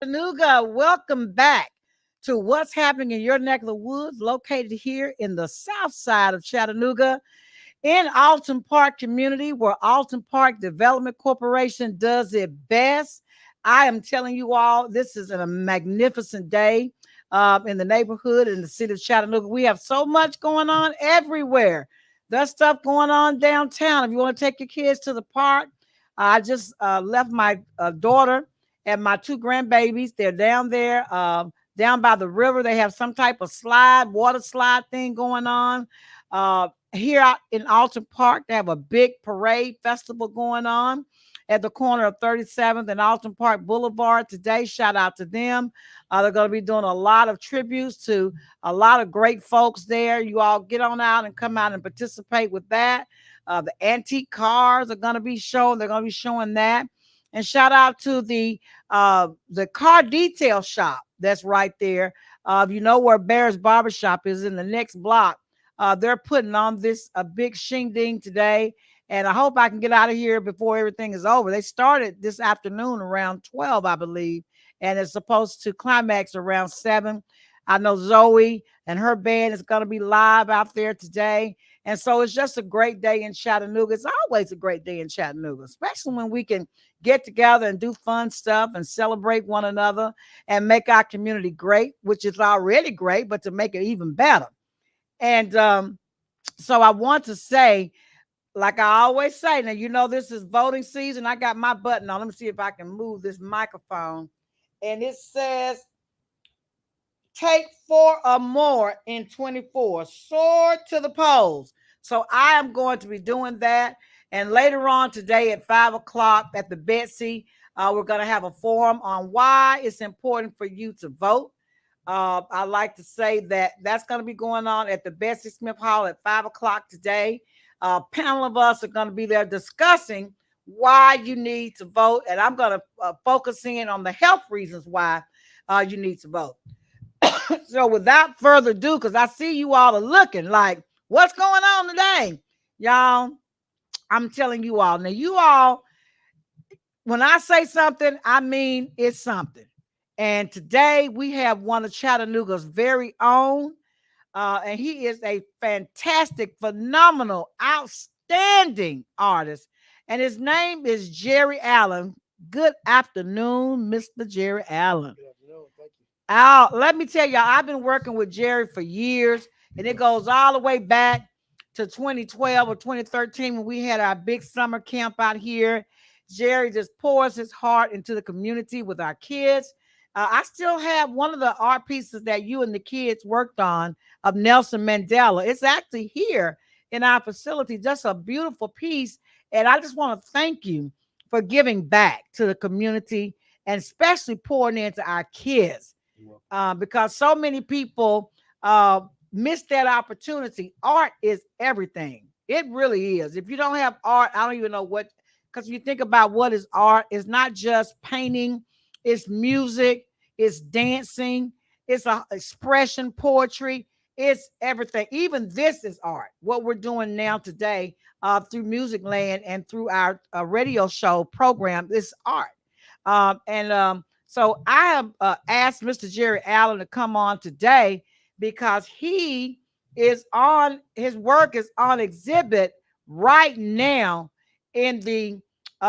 Chattanooga. Welcome back to what's happening in your neck of the woods, located here in the south side of Chattanooga, in Alton Park community, where Alton Park Development Corporation does it best. I am telling you all, this is a magnificent day in the neighborhood in the city of Chattanooga. We have so much going on everywhere. There's stuff going on downtown. If you want to take your kids to the park, I just left my daughter and my two grandbabies. They're down there, down by the river. They have some type of water slide thing going on. Here out in Alton Park, they have a big parade festival going on at the corner of 37th and Alton Park Boulevard today. Shout out to them. They're going to be doing a lot of tributes to a lot of great folks there. You all get on out and come out and participate with that. The antique cars are going to be shown. They're going to be showing that. And shout out to the car detail shop that's right there. You know where Bear's Barbershop is, in the next block. They're putting on this a big shindig today, and I hope I can get out of here before everything is over. They started this afternoon around 12, I believe, and it's supposed to climax around 7. I know Zoe and her band is going to be live out there today. And so it's just a great day in Chattanooga. It's always a great day in Chattanooga, especially when we can get together and do fun stuff and celebrate one another and make our community great, which is already great, but to make it even better. And so I want to say, like I always say, now, you know, this is voting season. I got my button on. Let me see if I can move this microphone. And it says, take 4 or more in 24. Soar to the polls. So I am going to be doing that. And later on today at 5 o'clock at the Betsy, we're going to have a forum on why it's important for you to vote. I like to say that that's going to be going on at the Betsy Smith Hall at 5 o'clock today. A panel of us are going to be there discussing why you need to vote. And I'm going to focus in on the health reasons why you need to vote. So without further ado, because I see you all are looking like, what's going on today? Y'all, I'm telling you all. Now, you all, when I say something, I mean it's something. And today we have one of Chattanooga's very own, and he is a fantastic, phenomenal, outstanding artist. And his name is Jerry Allen. Good afternoon, Mr. Jerry Allen. Good afternoon. Thank you. Let me tell y'all, I've been working with Jerry for years, and it goes all the way back to 2012 or 2013 when we had our big summer camp out here. Jerry just pours his heart into the community with our kids. I still have one of the art pieces that you and the kids worked on of Nelson Mandela. It's actually here in our facility, just a beautiful piece. And I just want to thank you for giving back to the community and especially pouring into our kids. Because so many people miss that opportunity. Art is everything. It really is. If you don't have art, I don't even know what, because you think about what is art, it's not just painting, it's music, it's dancing, it's a expression, poetry, it's everything. Even this is art. What we're doing now today through Music Land and through our radio show program is art. So I have asked Mr. Jerry Allen to come on today because his work is on exhibit right now in the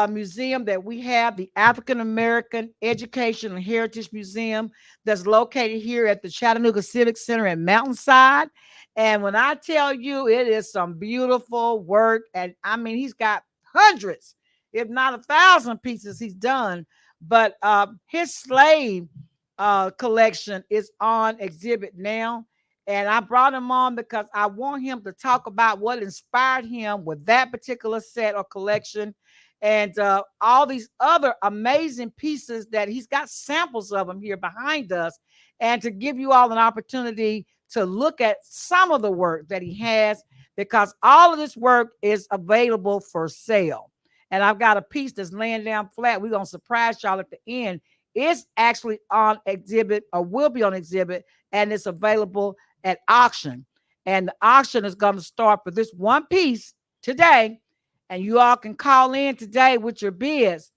museum that we have, the African American Education and Heritage Museum, that's located here at the Chattanooga Civic Center in Mountainside. And when I tell you, it is some beautiful work. And I mean, he's got hundreds, if not 1,000 pieces he's done. But his slave collection is on exhibit now. And I brought him on because I want him to talk about what inspired him with that particular set or collection and all these other amazing pieces that he's got samples of them here behind us, and to give you all an opportunity to look at some of the work that he has, because all of this work is available for sale. And I've got a piece that's laying down flat. We're going to surprise y'all at the end. It's actually on exhibit, or will be on exhibit, and it's available at auction. And the auction is going to start for this one piece today. And you all can call in today with your bids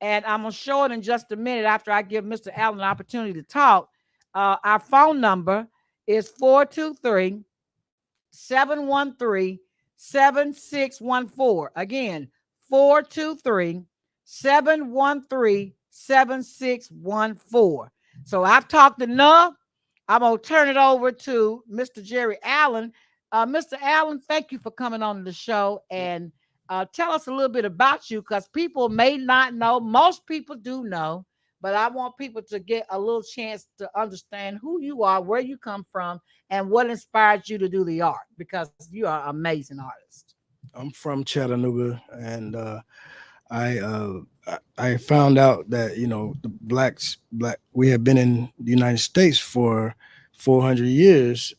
And I'm going to show it in just a minute after I give Mr. Allen an opportunity to talk. Our phone number is 423-713-7614. Again, 423-713-7614. So I've talked enough. I'm going to turn it over to Mr. Jerry Allen. Mr. Allen, thank you for coming on the show, and tell us a little bit about you, because people may not know. Most people do know, but I want people to get a little chance to understand who you are, where you come from, and what inspired you to do the art, because you are an amazing artist. I'm from Chattanooga, and I found out that the black we have been in the United States for 400 years.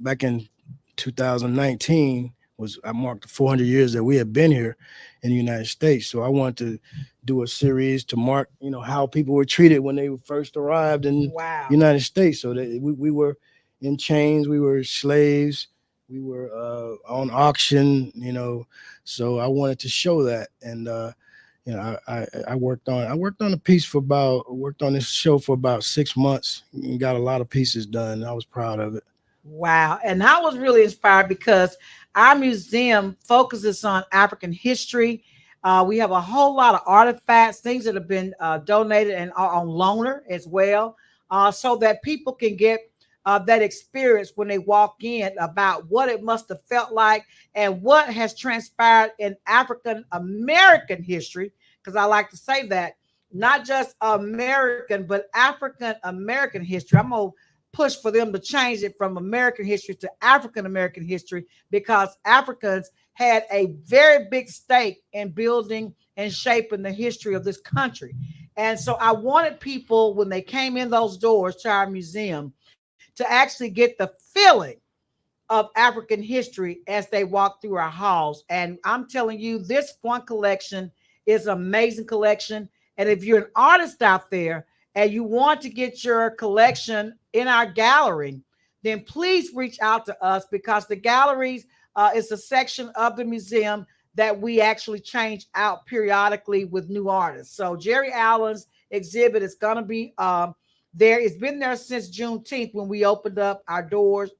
Back in 2019 was I marked the 400 years that we have been here in the United States. So I wanted to do a series to mark how people were treated when they first arrived in Wow. the United States. So that we were in chains, we were slaves, we were on auction. So I wanted to show that. And I worked on a piece for about worked on this show for about 6 months and got a lot of pieces done. I was proud of it. Wow. And I was really inspired because our museum focuses on African history. We have a whole lot of artifacts, things that have been donated and are on loaner as well, so that people can get that experience when they walk in about what it must have felt like and what has transpired in African American history. Because I like to say that not just American, but African American history. I'm going to push for them to change it from American history to African American history, because Africans had a very big stake in building and shaping the history of this country. And so I wanted people, when they came in those doors to our museum, to actually get the feeling of African history as they walk through our halls. And I'm telling you, this one collection is an amazing collection. And if you're an artist out there and you want to get your collection in our gallery, then please reach out to us, because the galleries is a section of the museum that we actually change out periodically with new artists. So Jerry Allen's exhibit is going to be there. It's been there since Juneteenth when we opened up our doors,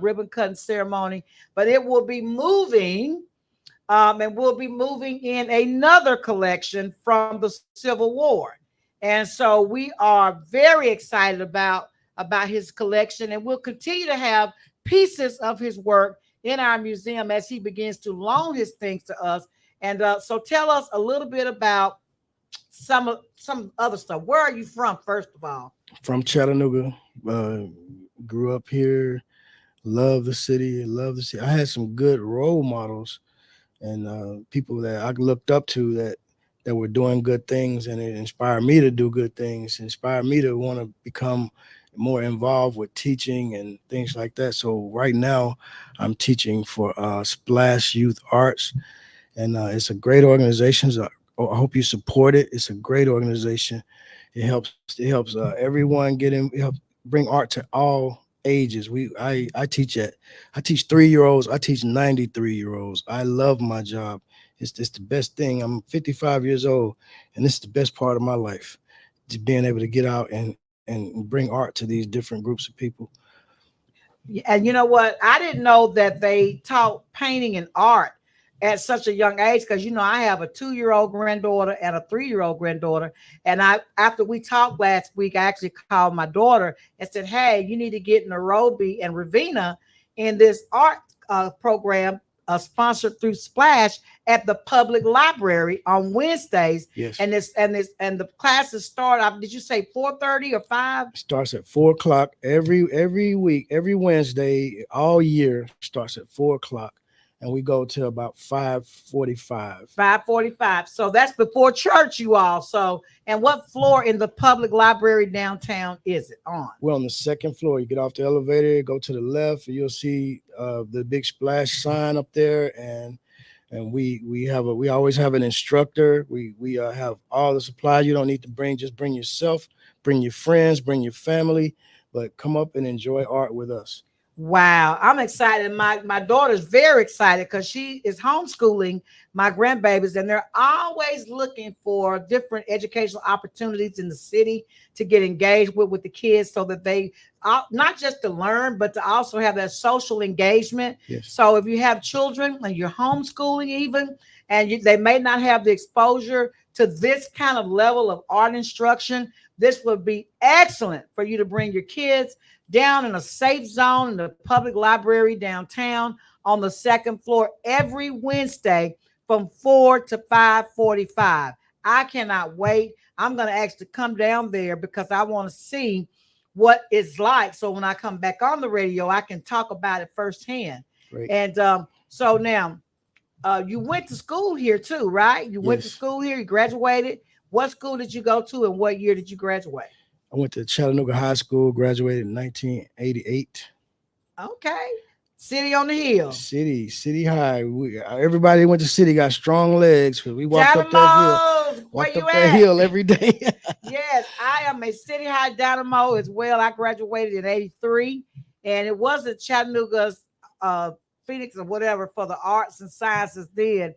ribbon cutting ceremony, but it will be moving, and we'll be moving in another collection from the Civil War. And so we are very excited about his collection, and we'll continue to have pieces of his work in our museum as he begins to loan his things to us. And so tell us a little bit about some other stuff. Where are you from, first of all? From Chattanooga, uh, grew up here, love the city, love the city. I had some good role models and people that I looked up to that were doing good things, and it inspired me to do good things, inspired me to want to become more involved with teaching and things like that. So right now I'm teaching for Splash Youth Arts, and it's a great organization. So I hope you support it. It's a great organization. It helps everyone get in, help bring art to all ages. I teach 3-year-olds, I teach 93-year-olds. I love my job. It's the best thing. I'm 55 years old, and this is the best part of my life. Just being able to get out and bring art to these different groups of people. And you know what? I didn't know that they taught painting and art at such a young age, because I have a 2-year-old granddaughter and a 3-year-old granddaughter. And after we talked last week, I actually called my daughter and said, "Hey, you need to get Nairobi and Ravina in this art program sponsored through Splash at the public library on Wednesdays." Yes. And the classes start off. Did you say 4:30 or 5? Starts at 4 o'clock every week, every Wednesday, all year starts at 4 o'clock, and we go till about 5:45. 5:45. So that's before church, you all. So, and what floor in the public library downtown is it on? We're on the second floor. You get off the elevator, go to the left, and you'll see the big Splash sign up there, and we always have an instructor. We have all the supplies. You don't need to bring, just bring yourself, bring your friends, bring your family, but come up and enjoy art with us. Wow, I'm excited. My daughter's very excited because she is homeschooling my grandbabies, and they're always looking for different educational opportunities in the city to get engaged with the kids, so that they not just to learn, but to also have that social engagement. Yes. So if you have children and you're homeschooling, even and they may not have the exposure to this kind of level of art instruction, this would be excellent for you to bring your kids down in a safe zone in the public library downtown on the second floor every Wednesday from 4 to 5:45. I cannot wait. I'm going to actually come down there because I want to see what it's like. So when I come back on the radio, I can talk about it firsthand. Great. And so now you went to school here too, right? You went to Yes. school here, you graduated. What school did you go to and what year did you graduate? I went to Chattanooga High School, graduated in 1988. Okay. City on the Hill. City High. Everybody went to City got strong legs because we walked up that hill. Where Walked you up that at? hill every day. Yes, I am a City High Dynamo as well. I graduated in 83, and it wasn't Chattanooga's Phoenix or whatever for the arts and sciences then,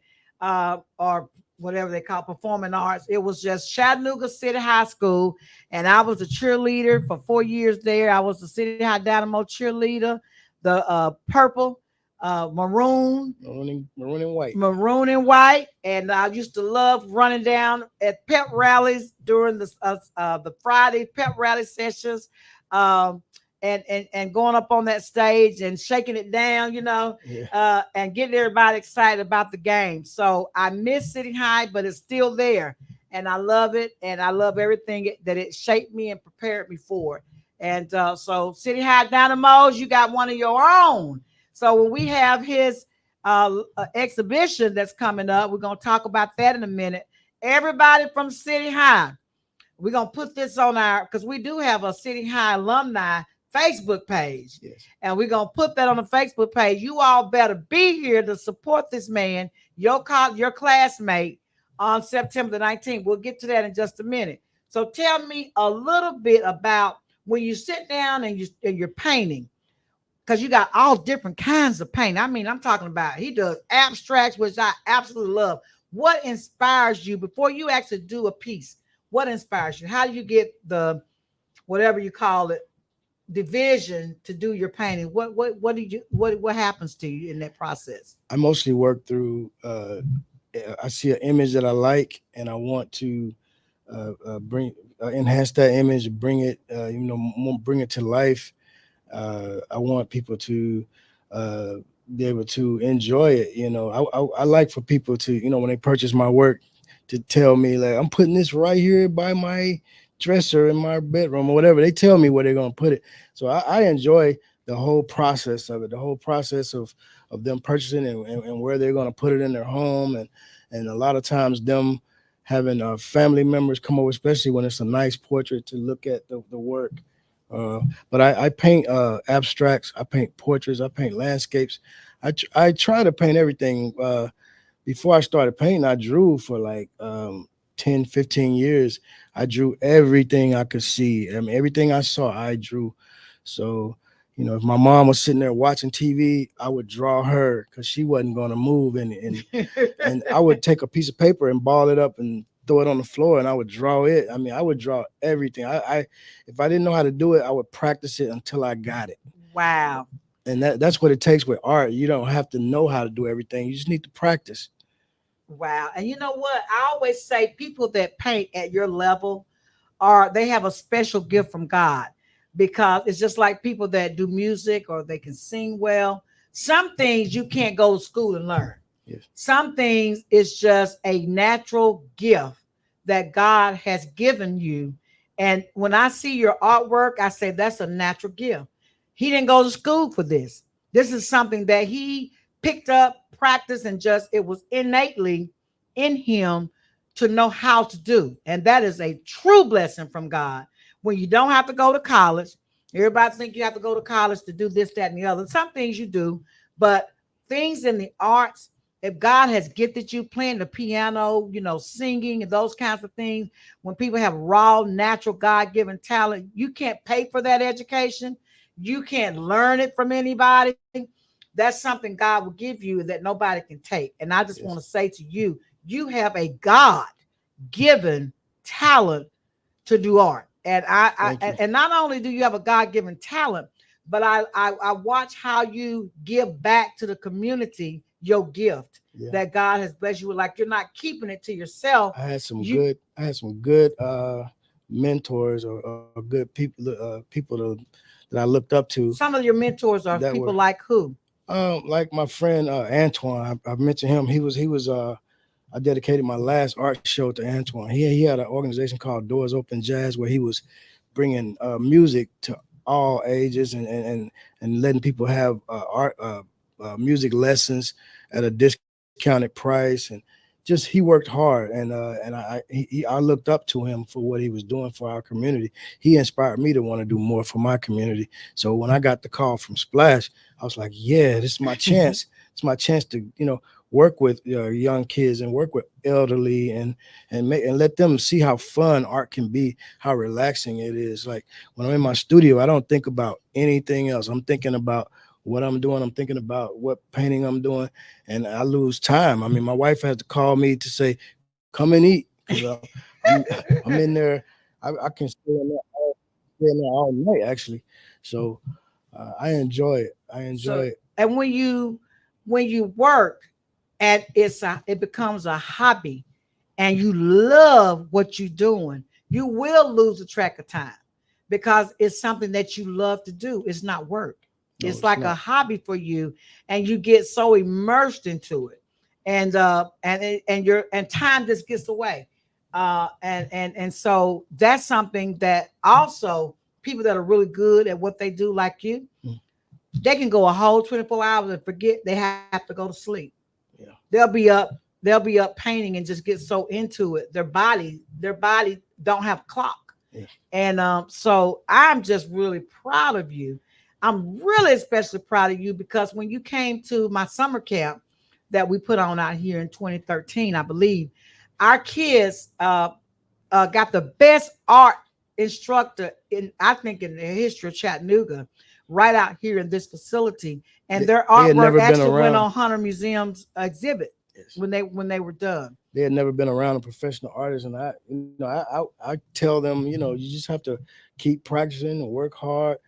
or whatever they call performing arts. It was just Chattanooga City High School, and I was a cheerleader for 4 years there. I was the City High Dynamo cheerleader, the purple, maroon and white, and I used to love running down at pep rallies during the Friday pep rally sessions, and going up on that stage and shaking it down, Yeah. and getting everybody excited about the game. So I miss City High, but it's still there, and I love it, and I love everything that it shaped me and prepared me for. And so City High Dynamos, you got one of your own. So when we have his exhibition that's coming up, we're going to talk about that in a minute. Everybody from City High, we're going to put this on because we do have a City High alumni Facebook page. Yes. And we're going to put that on the Facebook page. You all better be here to support this man, your classmate, on September the 19th. We'll get to that in just a minute. So tell me a little bit about when you sit down and you're painting, because you got all different kinds of paint. I mean, I'm talking about he does abstracts, which I absolutely love. What inspires you before you actually do a piece? What inspires you? How do you get the whatever you call it division to do your painting? What happens to you in that process? I mostly work through. I see an image that I like, and I want to enhance that image, bring it, bring it to life. I want people to be able to enjoy it. I like for people to, when they purchase my work, to tell me like I'm putting this right here by my dresser in my bedroom or whatever. They tell me where they're gonna put it. So I enjoy the whole process of it, the whole process of them purchasing and where they're gonna put it in their home, and a lot of times them having family members come over, especially when it's a nice portrait, to look at the work. But I paint abstracts, I paint portraits, I paint landscapes. I try to paint everything. Before I started painting, I drew for like 10, 15 years. I drew everything I could see. I mean, everything I saw, I drew. So, if my mom was sitting there watching TV, I would draw her because she wasn't going to move. And I would take a piece of paper and ball it up and throw it on the floor, and I would draw it. I mean, I would draw everything. I if I didn't know how to do it, I would practice it until I got it. Wow. And that's what it takes with art. You don't have to know how to do everything. You just need to practice. Wow. And you know what? I always say people that paint at your level they have a special gift from God, because it's just like people that do music or they can sing well. Some things you can't go to school and learn. Yes. Some things it's just a natural gift that God has given you. And when I see your artwork, I say that's a natural gift. He didn't go to school for this. This is something that he picked up, practiced, and just it was innately in him to know how to do. And that is a true blessing from God. When you don't have to go to college, everybody think you have to go to college to do this, that, and the other. Some things you do, but things in the arts, if God has gifted you playing the piano, singing and those kinds of things, when people have raw, natural, God-given talent, you can't pay for that education. You can't learn it from anybody. That's something God will give you that nobody can take. And I just Yes. want to say to you, you have a God given talent to do art. And Thank you. and not only do you have a God given talent, but I watch how you give back to the community your gift Yeah. that God has blessed you with. Like you're not keeping it to yourself. You I had some good mentors or good people that I looked up to some of your mentors are that people were like who? like my friend Antoine. I mentioned him. He was I dedicated my last art show to Antoine. He had an organization called Doors Open Jazz where he was bringing music to all ages and letting people have art music lessons at a discounted price, and just he worked hard, and I looked up to him for what he was doing for our community. He inspired me to want to do more for my community. So when I got the call from Splash, I was like, yeah, this is my chance. It's my chance to work with young kids and work with elderly and let them see how fun art can be, how relaxing it is. Like when I'm in my studio, I don't think about anything else. I'm thinking about what I'm doing. I'm thinking about what painting I'm doing, and I lose time. I mean, my wife has to call me to say, "Come and eat," because I'm in there. I can stay in there all night actually. So I enjoy it. I enjoy So it. and when you work and it becomes a hobby and you love what you're doing, you will lose the track of time because it's something that you love to do. It's not work. No, It's it's like a not. hobby for you, and you get so immersed into it, and time just gets away, and so that's something that also people that are really good at what they do, like you, Mm, they can go a whole 24 hours and forget they have to go to sleep. yeah. They'll be up painting and just get so into it. Their body don't have a clock. Yeah. And so I'm just really proud of you. I'm really especially proud of you because when you came to my summer camp that we put on out here in 2013, I believe, our kids got the best art instructor in, I think, in the history of Chattanooga, right out here in this facility, and their They had artwork never been actually went around. on Hunter Museum's exhibit Yes. when they were done. They had never been around a professional artist, and I tell them, you just have to keep practicing and work hard.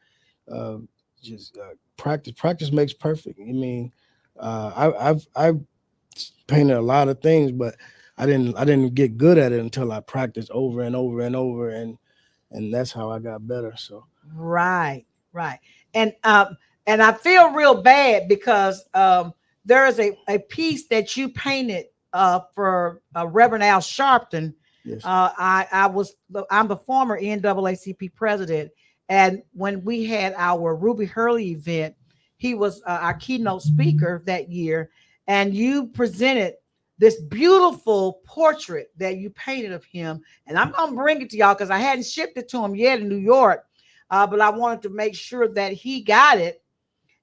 Uh, just practice. Practice makes perfect. I mean, I've painted a lot of things, but I didn't get good at it until I practiced over and over and over, and that's how I got better. So Right, right. And I feel real bad because there is a piece that you painted for Reverend Al Sharpton. yes, I'm the former NAACP president, and when we had our Ruby Hurley event, he was our keynote speaker that year, and you presented this beautiful portrait that you painted of him, and I'm gonna bring it to y'all because I hadn't shipped it to him yet in New York, but I wanted to make sure that he got it.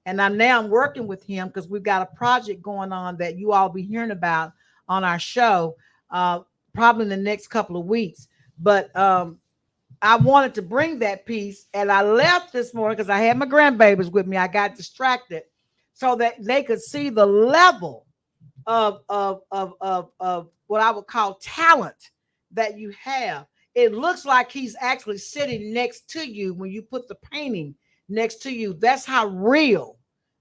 And I'm working with him because we've got a project going on that you all be hearing about on our show, uh, probably in the next couple of weeks. But I wanted to bring that piece, and I left this morning because I had my grandbabies with me. I got distracted so that they could see the level of what I would call talent that you have. It looks like he's actually sitting next to you when you put the painting next to you. That's how real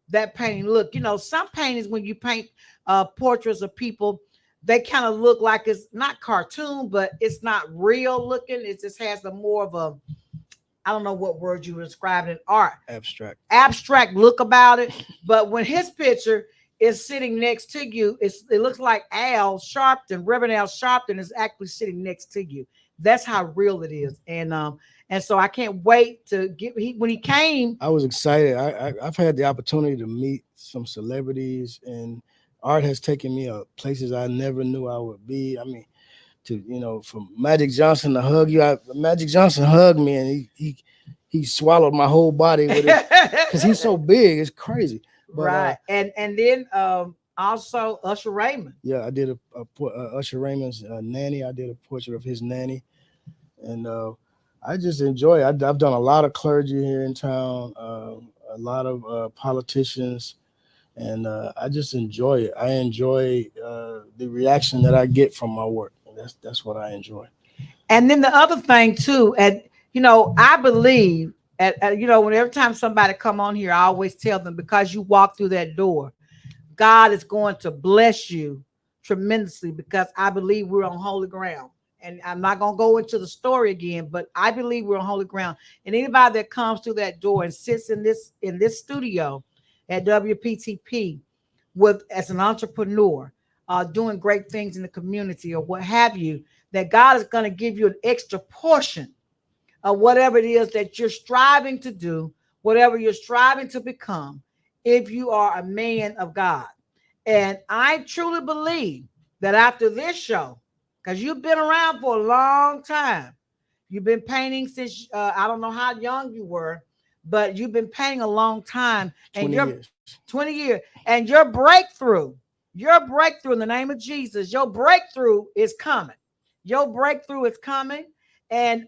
that painting look. Some paintings when you paint portraits of people, they kind of look like it's not cartoon, but it's not real looking. It just has the more of a, I don't know what word you would describe in art, abstract. abstract look about it. But when his picture is sitting next to you, it looks like Al Sharpton, Reverend Al Sharpton is actually sitting next to you. That's how real it is. And so I can't wait to get when he came. I was excited. I've had the opportunity to meet some celebrities, and art has taken me places I never knew I would be. I mean, from Magic Johnson to hug you. Magic Johnson hugged me, and he swallowed my whole body with it because he's so big. It's crazy. But Right. And then also Usher Raymond. yeah, I did Usher Raymond's nanny. I did a portrait of his nanny, and I just enjoy it. I've done a lot of clergy here in town, a lot of politicians, and I just enjoy it. I enjoy the reaction that I get from my work. That's what I enjoy. And then the other thing too, and I believe when every time somebody come on here, I always tell them, because you walk through that door, God is going to bless you tremendously, because I believe we're on holy ground. And I'm not going to go into the story again, but I believe we're on holy ground. And anybody that comes through that door and sits in this studio at WPTP with as an entrepreneur, doing great things in the community or what have you, that God is going to give you an extra portion of whatever it is that you're striving to do, whatever you're striving to become, if you are a man of God. And I truly believe that after this show, because you've been around for a long time, you've been painting since I don't know how young you were, but you've been painting a long time, and 20 you're years. 20 years, and your breakthrough in the name of Jesus, your breakthrough is coming. Your breakthrough is coming. And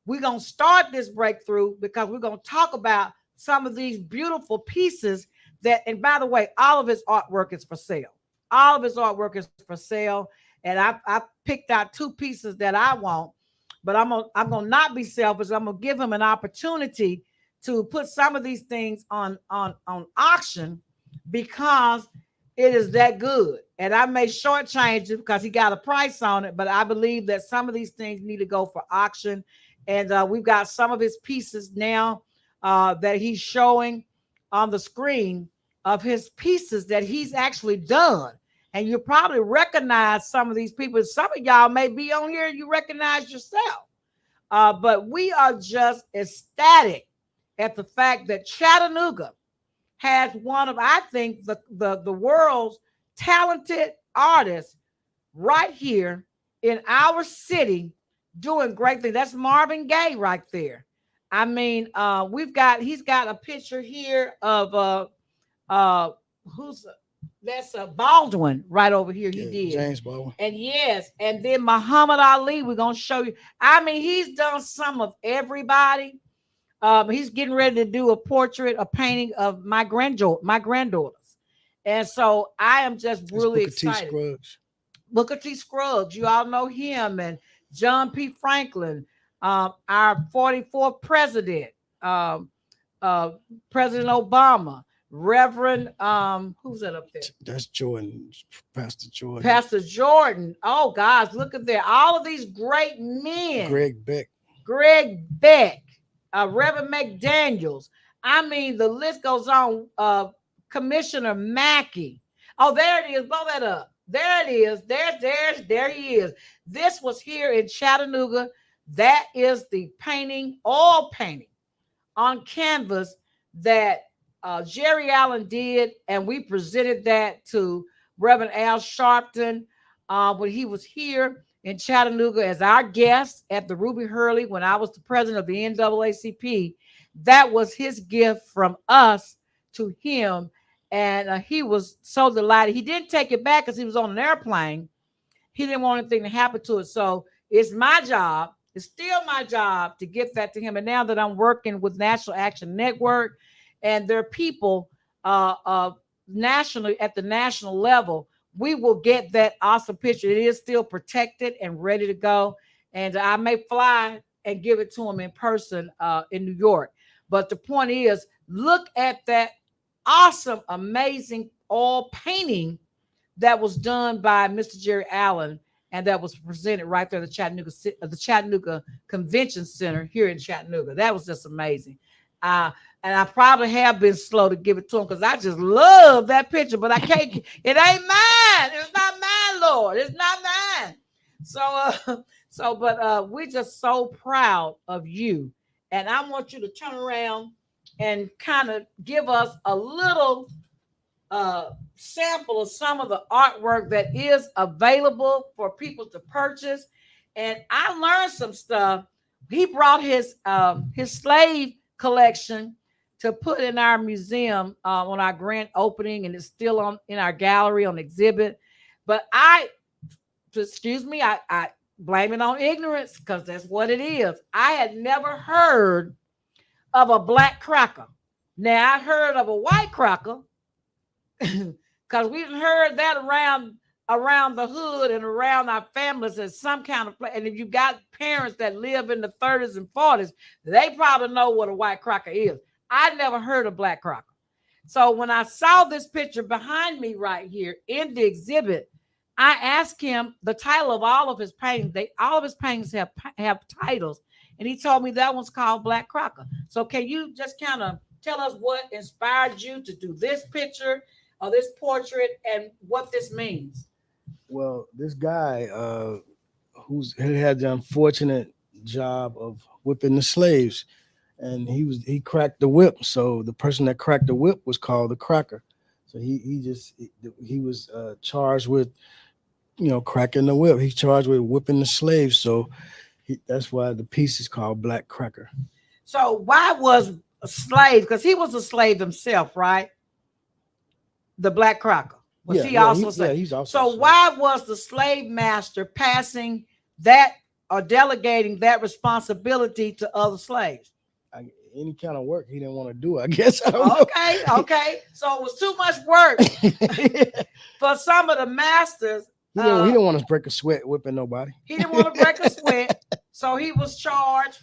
we're going to start this breakthrough because we're going to talk about some of these beautiful pieces that, and by the way, all of his artwork is for sale. All of his artwork is for sale. And I picked out two pieces that I want, but I'm gonna not be selfish. I'm gonna give him an opportunity to put some of these things on auction, because it is that good. And I may shortchange it because he got a price on it, but I believe that some of these things need to go for auction. And we've got some of his pieces now that he's showing on the screen, of his pieces that he's actually done. And you probably recognize some of these people. Some of y'all may be on here and you recognize yourself. But we are just ecstatic at the fact that Chattanooga has one of, I think, the world's talented artists right here in our city doing great things. That's Marvin Gaye right there. I mean, he's got a picture here of who's that's a Baldwin right over here. He did James Baldwin. And yes, and then Muhammad Ali, we're gonna show you. I mean, he's done some of everybody. He's getting ready to do a portrait, a painting of my granddaughters. And so I am just really excited. Booker T. Scruggs, you all know him, and John P. Franklin, our 44th president, President Obama, Reverend, who's that up there? That's Jordan, Pastor Jordan. Pastor Jordan. Oh, guys, look at that. All of these great men. Greg Beck, Reverend McDaniels. I mean, the list goes on. Commissioner Mackey. Oh, there it is. Blow that up. There it is. There he is. This was here in Chattanooga. That is the painting, oil painting on canvas that Jerry Allen did, and we presented that to Reverend Al Sharpton when he was here in Chattanooga as our guest at the Ruby Hurley when I was the president of the NAACP. That was his gift from us to him, and he was so delighted. He didn't take it back because he was on an airplane. He didn't want anything to happen to it, so it's my job. It's still my job to get that to him. And now that I'm working with National Action Network and their people nationally at the national level, we will get that awesome picture. It is still protected and ready to go. And I may fly and give it to him in person in New York. But the point is, look at that awesome, amazing oil painting that was done by Mr. Jerry Allen, and that was presented right there at the Chattanooga Convention Center here in Chattanooga. That was just amazing. And I probably have been slow to give it to him because I just love that picture, but I can't. It ain't mine. It's not mine, Lord. It's not mine. But we're just so proud of you, and I want you to turn around and kind of give us a little sample of some of the artwork that is available for people to purchase. And I learned some stuff. He brought his slave collection to put in our museum on our grand opening, and it's still in our gallery on exhibit. But I Blame it on ignorance, because that's what it is. I had never heard of a black cracker. Now I heard of a white cracker because we've heard that around the hood and around our families as some kind of place. And if you got parents that live in the 30s and 40s, they probably know what a white cracker is. I never heard of black cracker. So when I saw this picture behind me right here in the exhibit, I asked him the title of all of his paintings. All of his paintings have titles, and he told me that one's called Black Cracker. So can you just kind of tell us what inspired you to do this picture or this portrait and what this means? Well, this guy who had the unfortunate job of whipping the slaves, and he cracked the whip. So the person that cracked the whip was called the cracker. So he was charged with, cracking the whip. He's charged with whipping the slaves. So that's why the piece is called Black Cracker. So why was a slave? Because he was a slave himself, right? The black cracker. Was he also slave? Yeah, he's also. So why was the slave master passing that or delegating that responsibility to other slaves? Any kind of work he didn't want to do, I guess. I don't know. Okay. So it was too much work for some of the masters. He didn't want to break a sweat whipping nobody. He didn't want to break a sweat, so he was charged.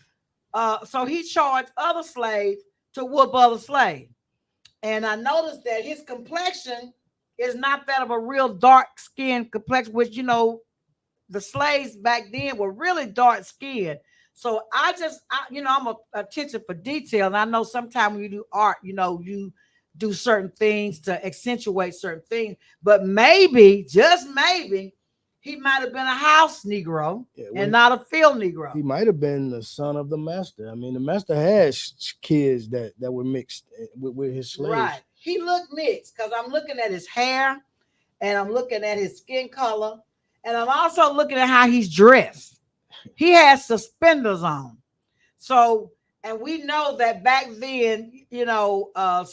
So he charged other slaves to whoop other slaves. And I noticed that his complexion is not that of a real dark skin complexion, which, the slaves back then were really dark skinned. So I'm a attention for detail. And I know sometimes when you do art, you do certain things to accentuate certain things, but maybe, just maybe, he might have been a house Negro and not a field Negro. He might have been the son of the master. I mean, the master had kids that were mixed with his slaves. Right. He looked mixed because I'm looking at his hair and I'm looking at his skin color. And I'm also looking at how he's dressed. He has suspenders on. So, and we know that back then, female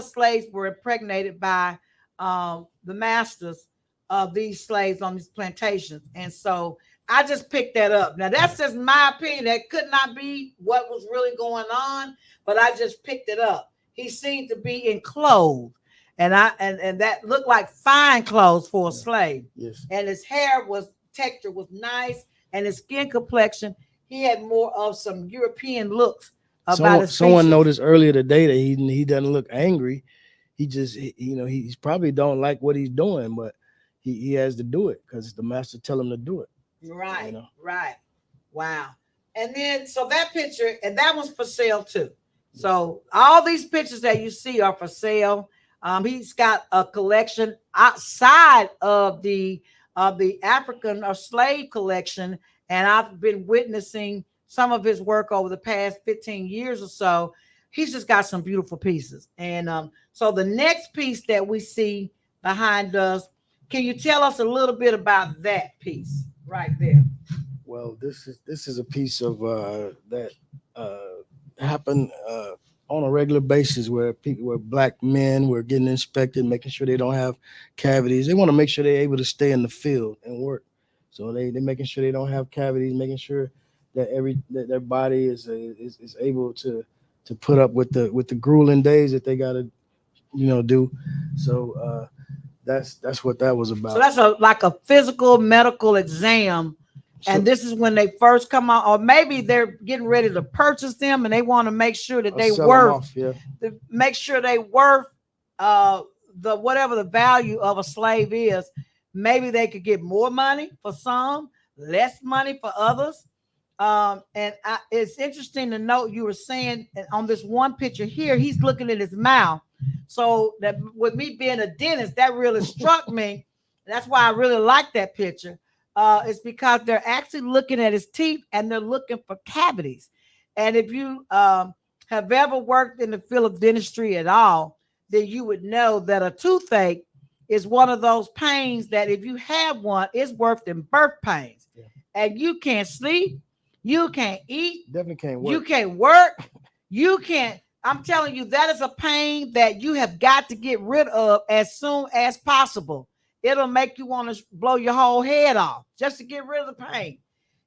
slaves were impregnated by the masters of these slaves on these plantations. And so I just picked that up. Now, that's just my opinion. That could not be what was really going on, but I just picked it up. He seemed to be in clothes. And that looked like fine clothes for a slave. Yes. And his hair texture was nice, and his skin complexion, he had more of some European looks about his someone noticed earlier today that he doesn't look angry. He just he's probably don't like what he's doing, but he has to do it because the master tell him to do it. Right. Right. Wow. And then so that picture, and that one's for sale too. So all these pictures that you see are for sale. He's got a collection outside of the African or slave collection, and I've been witnessing some of his work over the past 15 years or so. He's just got some beautiful pieces. And so the next piece that we see behind us, can you tell us a little bit about that piece right there? Well, this is a piece of that happened on a regular basis where black men were getting inspected, making sure they don't have cavities. They want to make sure they're able to stay in the field and work. So they're making sure they don't have cavities, making sure that their body is able to put up with the grueling days that they got to do. So that's what that was about. So that's like a physical medical exam. And this is when they first come out, or maybe they're getting ready to purchase them, and they want to make sure that they worth, make sure they worth the whatever the value of a slave is. Maybe they could get more money for some, less money for others. It's interesting to note you were saying on this one picture here, he's looking at his mouth. So that with me being a dentist, that really struck me. That's why I really like that picture. It's because they're actually looking at his teeth and they're looking for cavities. And if you have ever worked in the field of dentistry at all, then you would know that a toothache is one of those pains that if you have one, it's worse than birth pains. Yeah. And you can't sleep, you can't eat, definitely can't work. You can't work, you can't. I'm telling you, that is a pain that you have got to get rid of as soon as possible. it'll make you want to blow your whole head off just to get rid of the pain.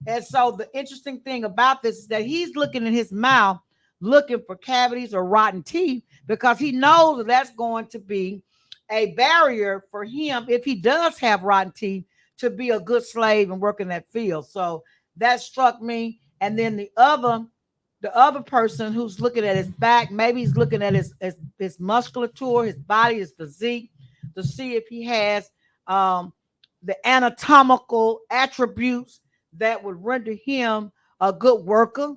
And so the interesting thing about this is that he's looking in his mouth, looking for cavities or rotten teeth, because he knows that that's going to be a barrier for him if he does have rotten teeth to be a good slave and work in that field. So that struck me. And then the other person who's looking at his back, maybe he's looking at his musculature, his body, his physique, to see if he has the anatomical attributes that would render him a good worker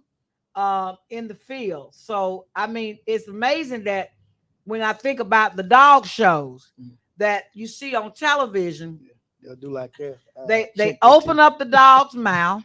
in the field. So, I mean, it's amazing that when I think about the dog shows that you see on television, they'll do like that. They open up the dog's mouth,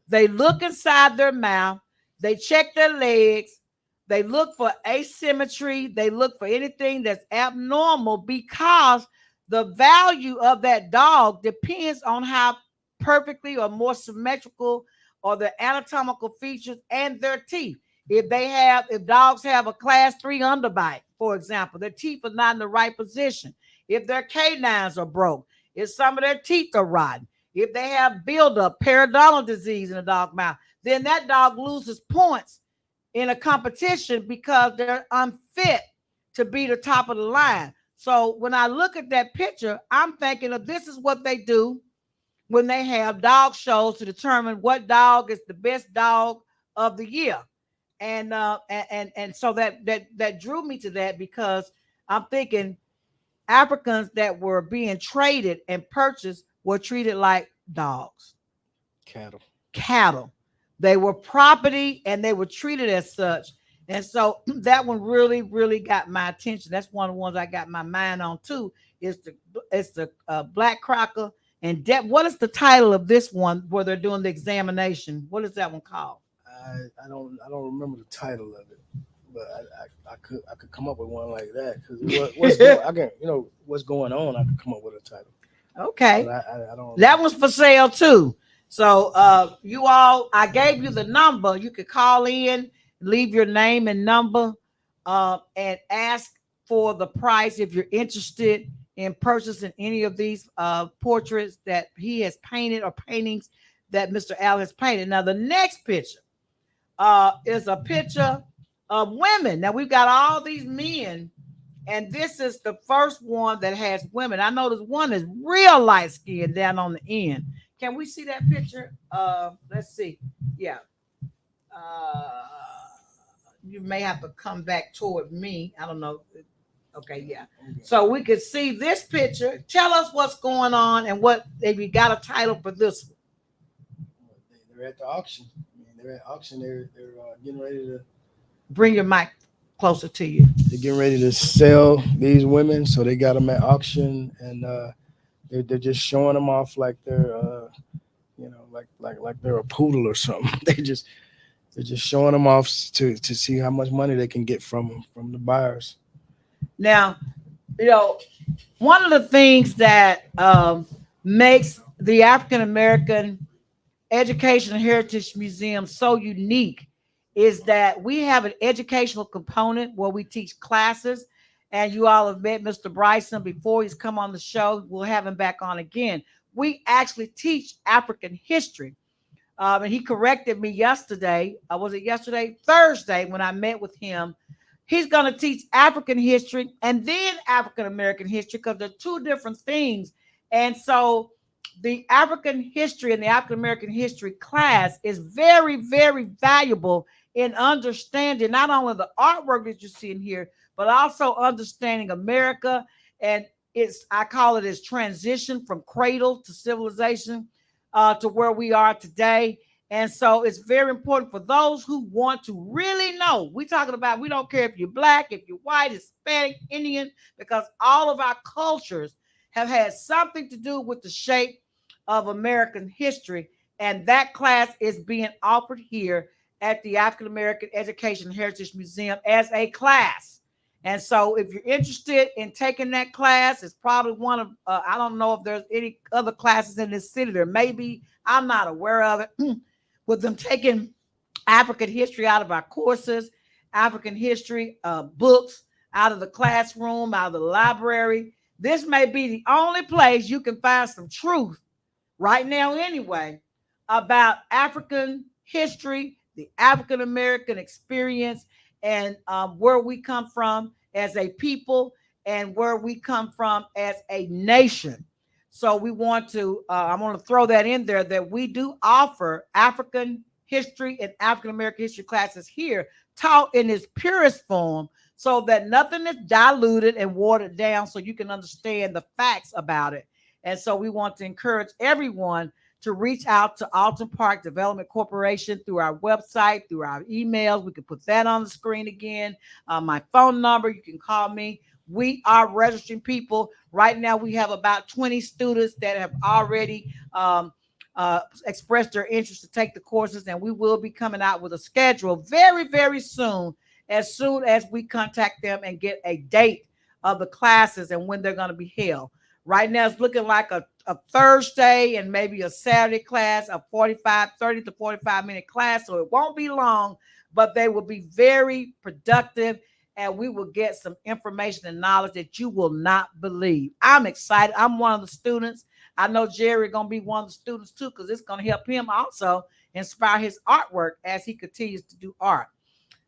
they look inside their mouth, they check their legs, they look for asymmetry, they look for anything that's abnormal, because the value of that dog depends on how perfectly or more symmetrical or the anatomical features and their teeth. If dogs have a class 3 underbite, for example, their teeth are not in the right position. If their canines are broke, if some of their teeth are rotten, if they have buildup, periodontal disease in the dog mouth, then that dog loses points in a competition because they're unfit to be the top of the line. So when I look at that picture, I'm thinking of this is what they do when they have dog shows to determine what dog is the best dog of the year. And so that drew me to that, because I'm thinking Africans that were being traded and purchased were treated like dogs. Cattle. They were property and they were treated as such. And so that one really, really got my attention. That's one of the ones I got my mind on too. It's the Black Cracker. And what is the title of this one where they're doing the examination? What is that one called? I don't remember the title of it, but I could come up with one like that, because what's going on. I could come up with a title. Okay, I don't. That one's for sale too. So you all, I gave you the number. You could call in, leave your name and number, and ask for the price if you're interested in purchasing any of these portraits that he has painted or paintings that Mr. Al has painted. Now the next picture is a picture of women. Now we've got all these men, and this is the first one that has women. I know this one is real light skinned down on the end. Can we see that picture? Let's see. Yeah. You may have to come back toward me. I don't know. Okay, yeah. So we could see this picture. Tell us what's going on and what, if you got a title for this one. They're at the auction. They're at auction. They're getting ready to bring your mic closer to you. They're getting ready to sell these women, so they got them at auction, and they're just showing them off like they're like they're a poodle or something. They're just showing them off to see how much money they can get from the buyers. Now, one of the things that makes the African American Education and Heritage Museum so unique is that we have an educational component where we teach classes, and you all have met Mr. Bryson before. He's come on the show. We'll have him back on again. We actually teach African history. And he corrected me yesterday. Was it yesterday? Thursday, when I met with him. He's going to teach African history and then African American history, because they're two different things. And so the African history and the African American history class is very, very valuable in understanding not only the artwork that you see in here, but also understanding America. And I call it its transition from cradle to civilization to where we are today. And so it's very important for those who want to really know. We're talking about, we don't care if you're Black, if you're white, Hispanic, Indian, because all of our cultures have had something to do with the shape of American history. And that class is being offered here at the African American Education and Heritage Museum as a class. And so if you're interested in taking that class, it's probably one of, I don't know if there's any other classes in this city. There may be, I'm not aware of it. With them taking African history out of our courses, African history books out of the classroom, out of the library, This may be the only place you can find some truth right now, anyway, about African history, the African American experience, and where we come from as a people and where we come from as a nation. So we want to, I want to throw that in there that we do offer African history and African American history classes here, taught in its purest form, so that nothing is diluted and watered down, so you can understand the facts about it. And so we want to encourage everyone to reach out to Alton Park Development Corporation through our website, through our emails. We can put that on the screen again. My phone number, you can call me. We are registering people. Right now, we have about 20 students that have already expressed their interest to take the courses, and we will be coming out with a schedule very, very soon as we contact them and get a date of the classes and when they're going to be held. Right now, it's looking like a Thursday and maybe a Saturday class, a 30 to 45-minute class. So it won't be long, but they will be very productive, and we will get some information and knowledge that you will not believe. I'm excited. I'm one of the students. I know Jerry going to be one of the students too, because it's going to help him also inspire his artwork as he continues to do art.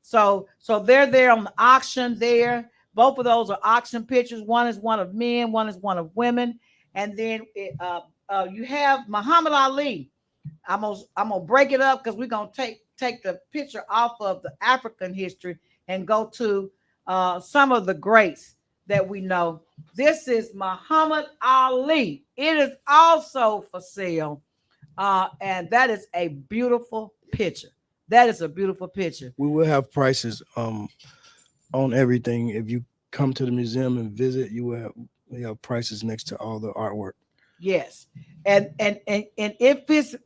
So they're there on the auction there. Both of those are auction pictures. One is one of men, one is one of women. And then you have Muhammad Ali. I'm gonna break it up because we're gonna take the picture off of the African history and go to some of the greats that we know. This is Muhammad Ali. It is also for sale, and that is a beautiful picture. That is a beautiful picture. We will have prices on everything. If you come to the museum and visit, you will have prices next to all the artwork. Yes, and if his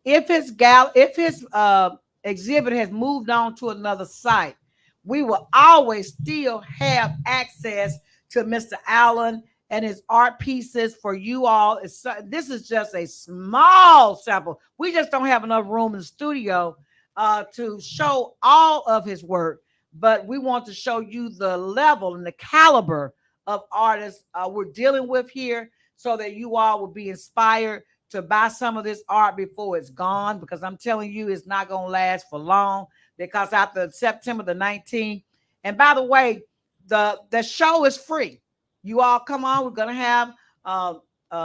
exhibit has moved on to another site, we will always still have access to Mr. Allen and his art pieces for you all. This is just a small sample. We just don't have enough room in the studio to show all of his work, but we want to show you the level and the caliber of artists we're dealing with here, so that you all will be inspired to buy some of this art before it's gone, because I'm telling you, it's not going to last for long, because after September the 19th, and by the way, the show is free. You all come on. We're going to have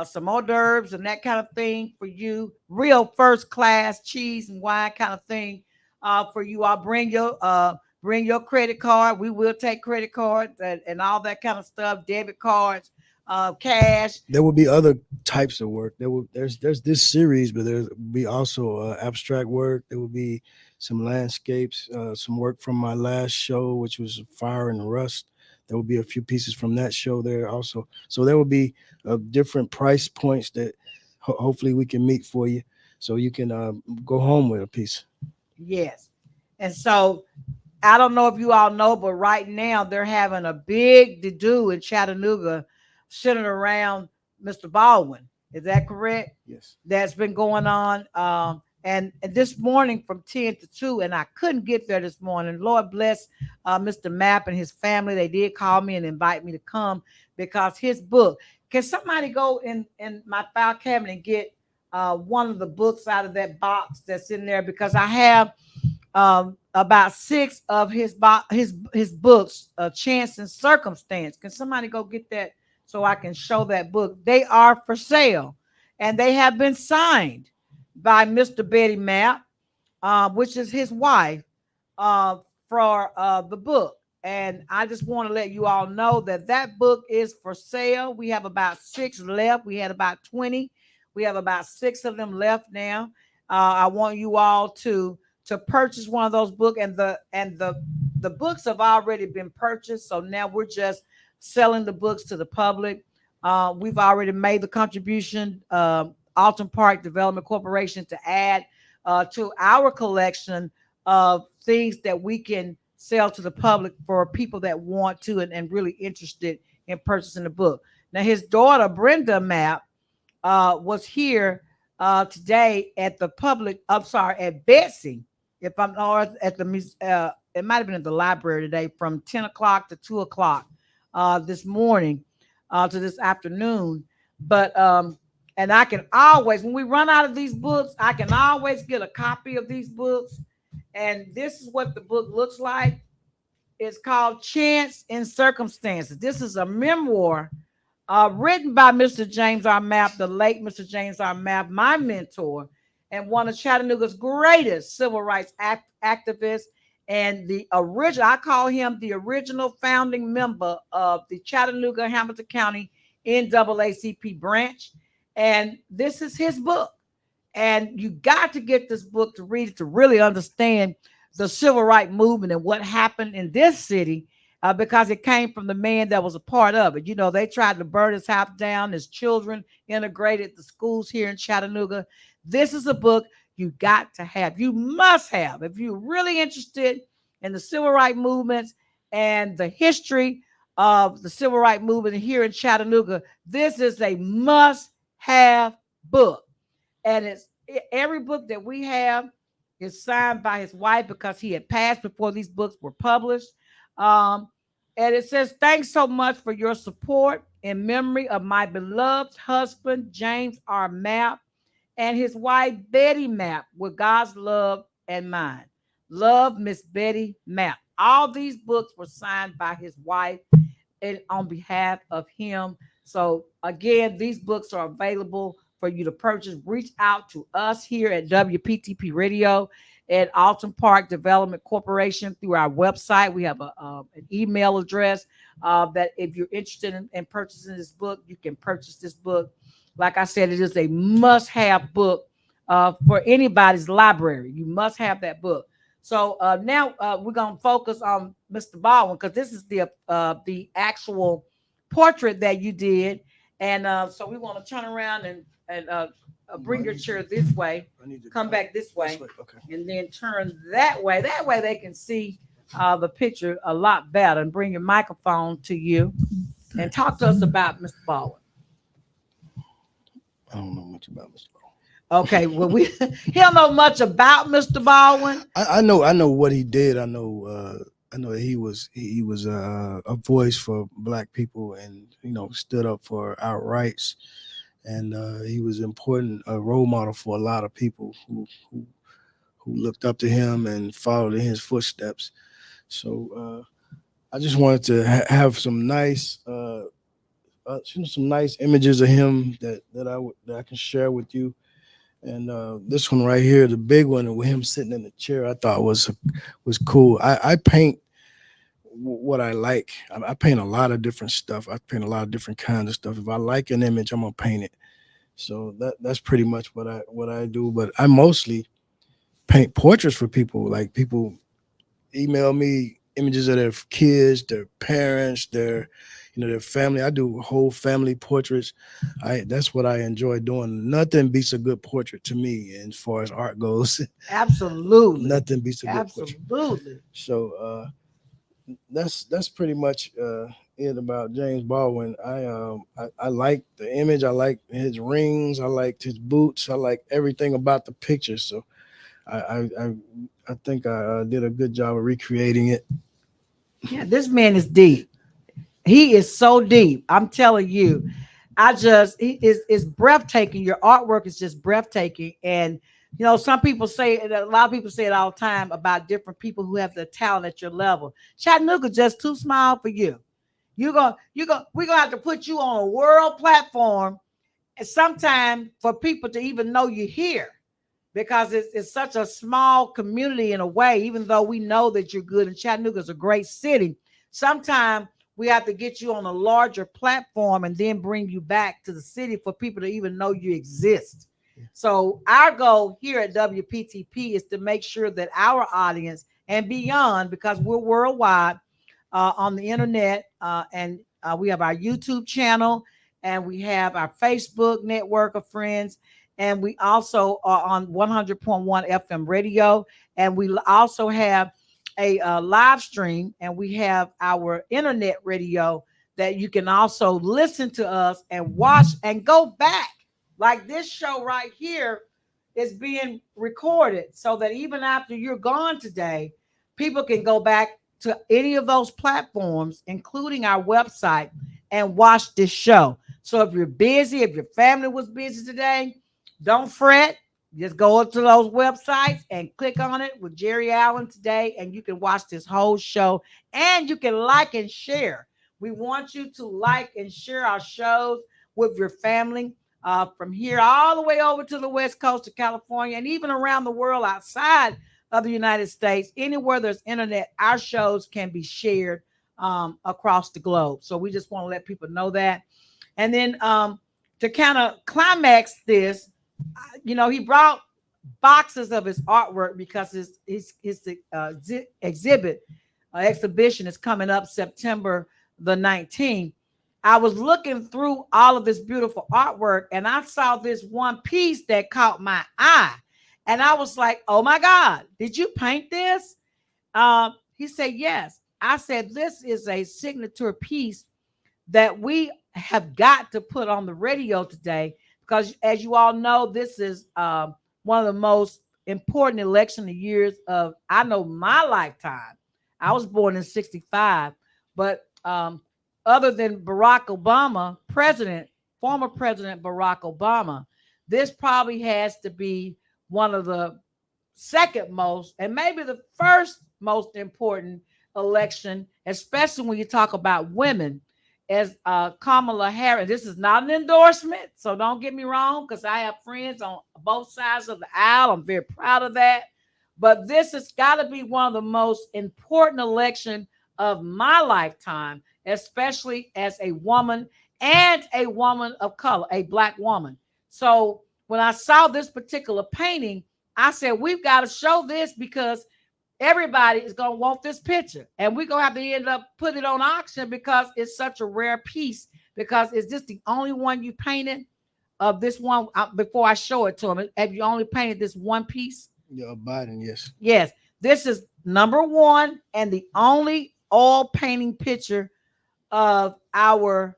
some hors d'oeuvres and that kind of thing for you. Real first class cheese and wine kind of thing for you all. Bring your credit card. We will take credit cards and all that kind of stuff, debit cards, cash. There will be other types of work. There's this series, but there'll be also abstract work. There will be some landscapes, some work from my last show, which was Fire and Rust. There will be a few pieces from that show there also. So there will be different price points that hopefully we can meet for you, so you can go home with a piece. Yes. And so I don't know if you all know, but right now they're having a big to-do in Chattanooga centered around Mr. Baldwin. Is that correct? Yes. That's been going on. And this morning from 10 to 2, and I couldn't get there this morning. Lord bless Mr. Mapp and his family. They did call me and invite me to come because his book. Can somebody go in my file cabinet and get one of the books out of that box that's in there? Because I have about 6 of his books, Chance and Circumstance. Can somebody go get that so I can show that book? They are for sale, and they have been signed by Mr. Betty Mapp, which is his wife, for the book. And I just want to let you all know that book is for sale. We have about 6 left. We had about 20. We have about 6 of them left now. I want you all to purchase one of those books, and the books have already been purchased. So now we're just selling the books to the public. We've already made the contribution, Alton Park Development Corporation, to add to our collection of things that we can sell to the public for people that want to and really interested in purchasing the book. Now, his daughter, Brenda Mapp, was here today at the public, at Betsy, if I'm not at the, it might have been at the library today from 10 o'clock to 2 o'clock this morning. to this afternoon. But and I can always, when we run out of these books, I can always get a copy of these books. And this is what the book looks like. It's called Chance and Circumstances. This is a memoir written by Mr. James R. Mapp, the late Mr. James R. Mapp, my mentor, and one of Chattanooga's greatest civil rights activists. And the original, I call him the original founding member of the Chattanooga Hamilton County NAACP branch. And this is his book. And you got to get this book to read it to really understand the civil rights movement and what happened in this city, because it came from the man that was a part of it. You know, they tried to burn his house down. His children integrated the schools here in Chattanooga. This is a book you got to have. You must have. If you're really interested in the civil rights movements and the history of the civil rights movement here in Chattanooga, this is a must-have book. And it's every book that we have is signed by his wife because he had passed before these books were published. And it says, thanks so much for your support in memory of my beloved husband, James R. Mapp, and his wife, Betty Mapp, with God's love and mine. Love, Miss Betty Mapp. All these books were signed by his wife and on behalf of him. So again, these books are available for you to purchase. Reach out to us here at WPTP Radio at Alton Park Development Corporation through our website. We have an email address that if you're interested in purchasing this book, you can purchase this book. Like I said, it is a must-have book for anybody's library. You must have that book. So now we're going to focus on Mr. Baldwin, because this is the actual portrait that you did. And so we want to turn around and bring your chair this way, come back this way, okay, and then turn that way. That way they can see the picture a lot better. And bring your microphone to you and talk to us about Mr. Baldwin. I don't know much about Mr. Baldwin. Okay, well, he don't know much about Mr. Baldwin. I know what he did. I know that he was a voice for Black people, and stood up for our rights. And he was important, a role model for a lot of people who looked up to him and followed in his footsteps. So I just wanted to have some nice images of him that I can share with you. And this one right here, the big one with him sitting in the chair, I thought was cool. I paint what I like. I paint a lot of different stuff. I paint a lot of different kinds of stuff. If I like an image, I'm gonna paint it. So that's pretty much what I do. But I mostly paint portraits for people. Like, people email me images of their kids, their parents, their family. I do whole family portraits. That's what I enjoy doing. Nothing beats a good portrait to me, as far as art goes. Absolutely. Nothing beats a good portrait. Absolutely. So that's pretty much it about James Baldwin. I like the image. I like his rings. I liked his boots. I like everything about the picture. So I think I did a good job of recreating it. Yeah, this man is deep. He is so deep. I'm telling you, it's breathtaking. Your artwork is just breathtaking. And some people say, and a lot of people say it all the time about different people who have the talent at your level. Chattanooga just too small for you. We're gonna have to put you on a world platform, and sometime for people to even know you're here, because it's such a small community in a way. Even though we know that you're good, and Chattanooga is a great city, sometimes we have to get you on a larger platform and then bring you back to the city for people to even know you exist. So our goal here at WPTP is to make sure that our audience and beyond, because we're worldwide on the internet, and we have our YouTube channel, and we have our Facebook network of friends, and we also are on 100.1 FM radio, and we also have a live stream, and we have our internet radio that you can also listen to us and watch and go back. Like this show right here is being recorded, so that even after you're gone today, people can go back to any of those platforms, including our website, and watch this show. So if you're busy, if your family was busy today, don't fret. Just go to those websites and click on it with Jerry Allen today, and you can watch this whole show, and you can like and share. We want you to like and share our shows with your family from here all the way over to the West Coast of California and even around the world outside of the United States. Anywhere there's internet, our shows can be shared across the globe. So we just want to let people know that. And then to kind of climax this, he brought boxes of his artwork because his exhibition is coming up September the 19th. I was looking through all of this beautiful artwork and I saw this one piece that caught my eye. And I was like, oh my God, did you paint this? He said, yes. I said, this is a signature piece that we have got to put on the radio today because, as you all know, this is one of the most important election years of, I know, my lifetime. I was born in 65, but other than Barack Obama, former President Barack Obama, this probably has to be one of the second most and maybe the first most important election, especially when you talk about women, as Kamala Harris. This is not an endorsement, so don't get me wrong, because I have friends on both sides of the aisle. I'm very proud of that. But this has got to be one of the most important elections of my lifetime, especially as a woman and a woman of color, a Black woman. So when I saw this particular painting, I said, we've got to show this because everybody is going to want this picture. And we're going to have to end up putting it on auction because it's such a rare piece. Because is this the only one you painted of this one? Before I show it to him, have you only painted this one piece? Yeah, Biden, yes. Yes. This is number one and the only oil painting picture of our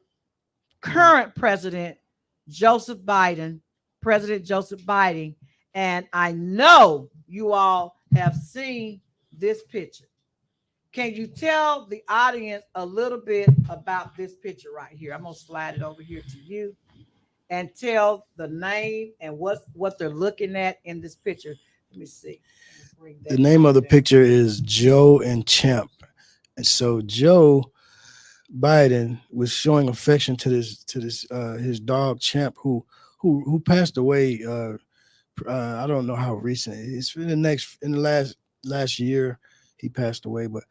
current president, President Joseph Biden. And I know you all have seen this picture. Can you tell the audience a little bit about this picture right here? I'm going to slide it over here to you and tell the name and what they're looking at in this picture. Let me see. The name of the picture is Joe and Champ. And so Joe Biden was showing affection to his dog Champ, who passed away. I don't know how recent. It's in the last year he passed away, but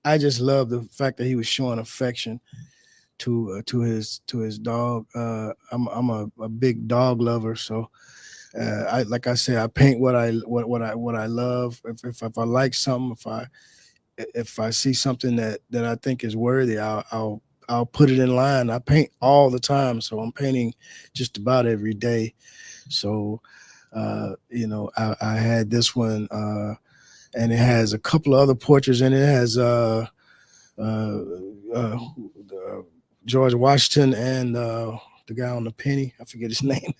I just love the fact that he was showing affection to his dog. I'm a big dog lover, so like I say, I paint what I love. If I like something, if I see something that I think is worthy, I'll put it in line. I paint all the time, so I'm painting just about every day. So I had this one, and it has a couple of other portraits in it. It has George Washington and the guy on the penny. I forget his name.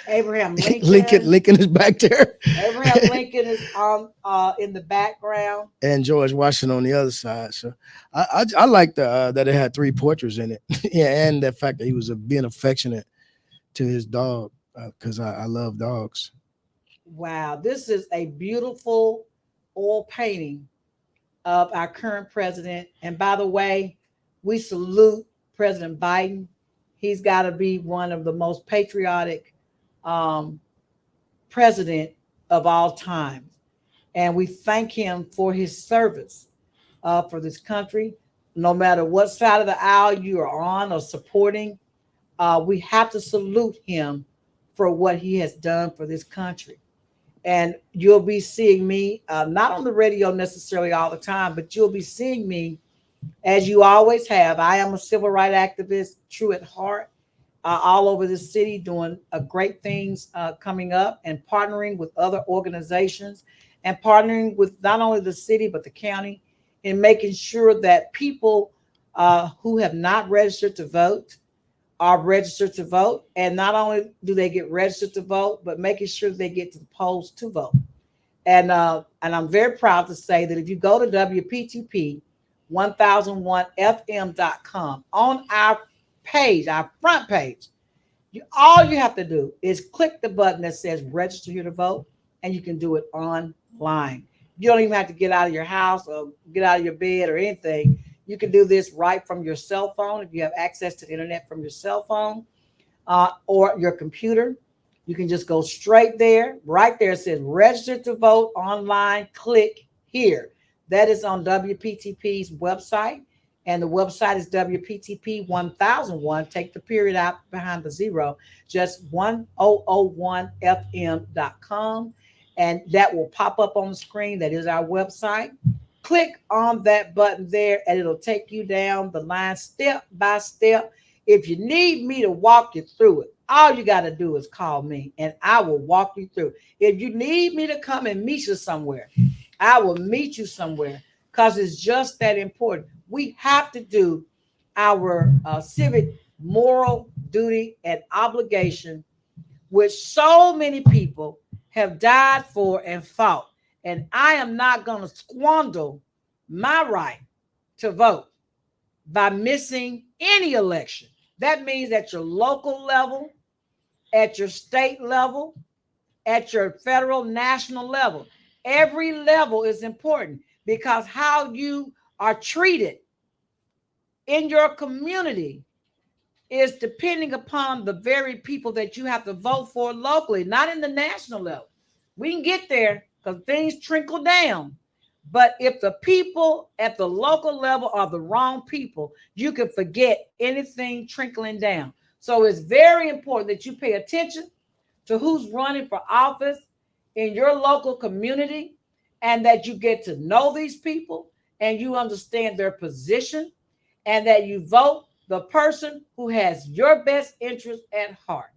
Abraham Lincoln. Lincoln is back there. Abraham Lincoln is on in the background, and George Washington on the other side. So I like that it had three portraits in it. Yeah, and the fact that he was being affectionate to his dog because I love dogs. Wow, this is a beautiful oil painting of our current president. And by the way, we salute President Biden. He's got to be one of the most patriotic president of all time. And we thank him for his service for this country. No matter what side of the aisle you are on or supporting, we have to salute him for what he has done for this country. And you'll be seeing me, not on the radio necessarily all the time, but you'll be seeing me as you always have. I am a civil rights activist, true at heart, all over the city, doing great things coming up and partnering with other organizations and partnering with not only the city, but the county in making sure that people who have not registered to vote are registered to vote. And not only do they get registered to vote, but making sure they get to the polls to vote. And I'm very proud to say that if you go to WPTP 1001fm.com. On our page, our front page, all you have to do is click the button that says register here to vote, and you can do it online. You don't even have to get out of your house or get out of your bed or anything. You can do this right from your cell phone if you have access to the internet from your cell phone or your computer. You can just go straight there. Right there it says register to vote online. Click here. That is on WPTP's website. And the website is WPTP 1001. Take the period out behind the zero. Just 1001fm.com. And that will pop up on the screen. That is our website. Click on that button there, and it'll take you down the line step by step. If you need me to walk you through it, all you got to do is call me, and I will walk you through. If you need me to come and meet you somewhere, I will meet you somewhere, because it's just that important. We have to do our civic moral duty and obligation, which so many people have died for and fought. And I am not going to squander my right to vote by missing any election. That means at your local level, at your state level, at your federal, national level. Every level is important, because how you are treated in your community is depending upon the very people that you have to vote for locally, not in the national level. We can get there because things trickle down. But if the people at the local level are the wrong people, you can forget anything trickling down. So it's very important that you pay attention to who's running for office in your local community, and that you get to know these people and you understand their position, and that you vote the person who has your best interest at heart.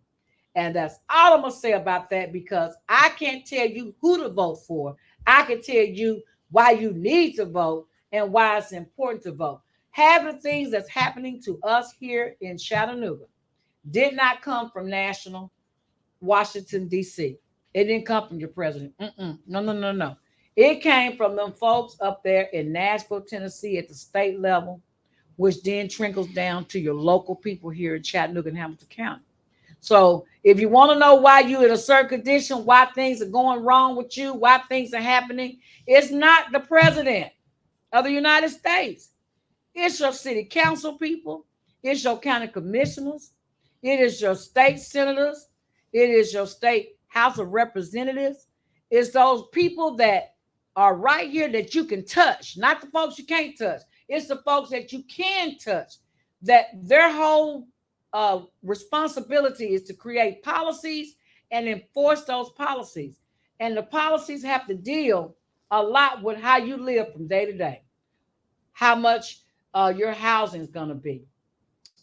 And that's all I'm going to say about that, because I can't tell you who to vote for. I can tell you why you need to vote and why it's important to vote. Half the things that's happening to us here in Chattanooga did not come from national Washington, D.C. It didn't come from your president. No. It came from them folks up there in Nashville, Tennessee at the state level, which then trickles down to your local people here in Chattanooga and Hamilton County. So if you want to know why you're in a certain condition, why things are going wrong with you, why things are happening, it's not the president of the United States. It's your city council people. It's your county commissioners. It is your state senators. It is your state House of Representatives. It's those people that are right here that you can touch, not the folks you can't touch. It's the folks that you can touch, that their whole responsibility is to create policies and enforce those policies. And the policies have to deal a lot with how you live from day to day, how much your housing is going to be,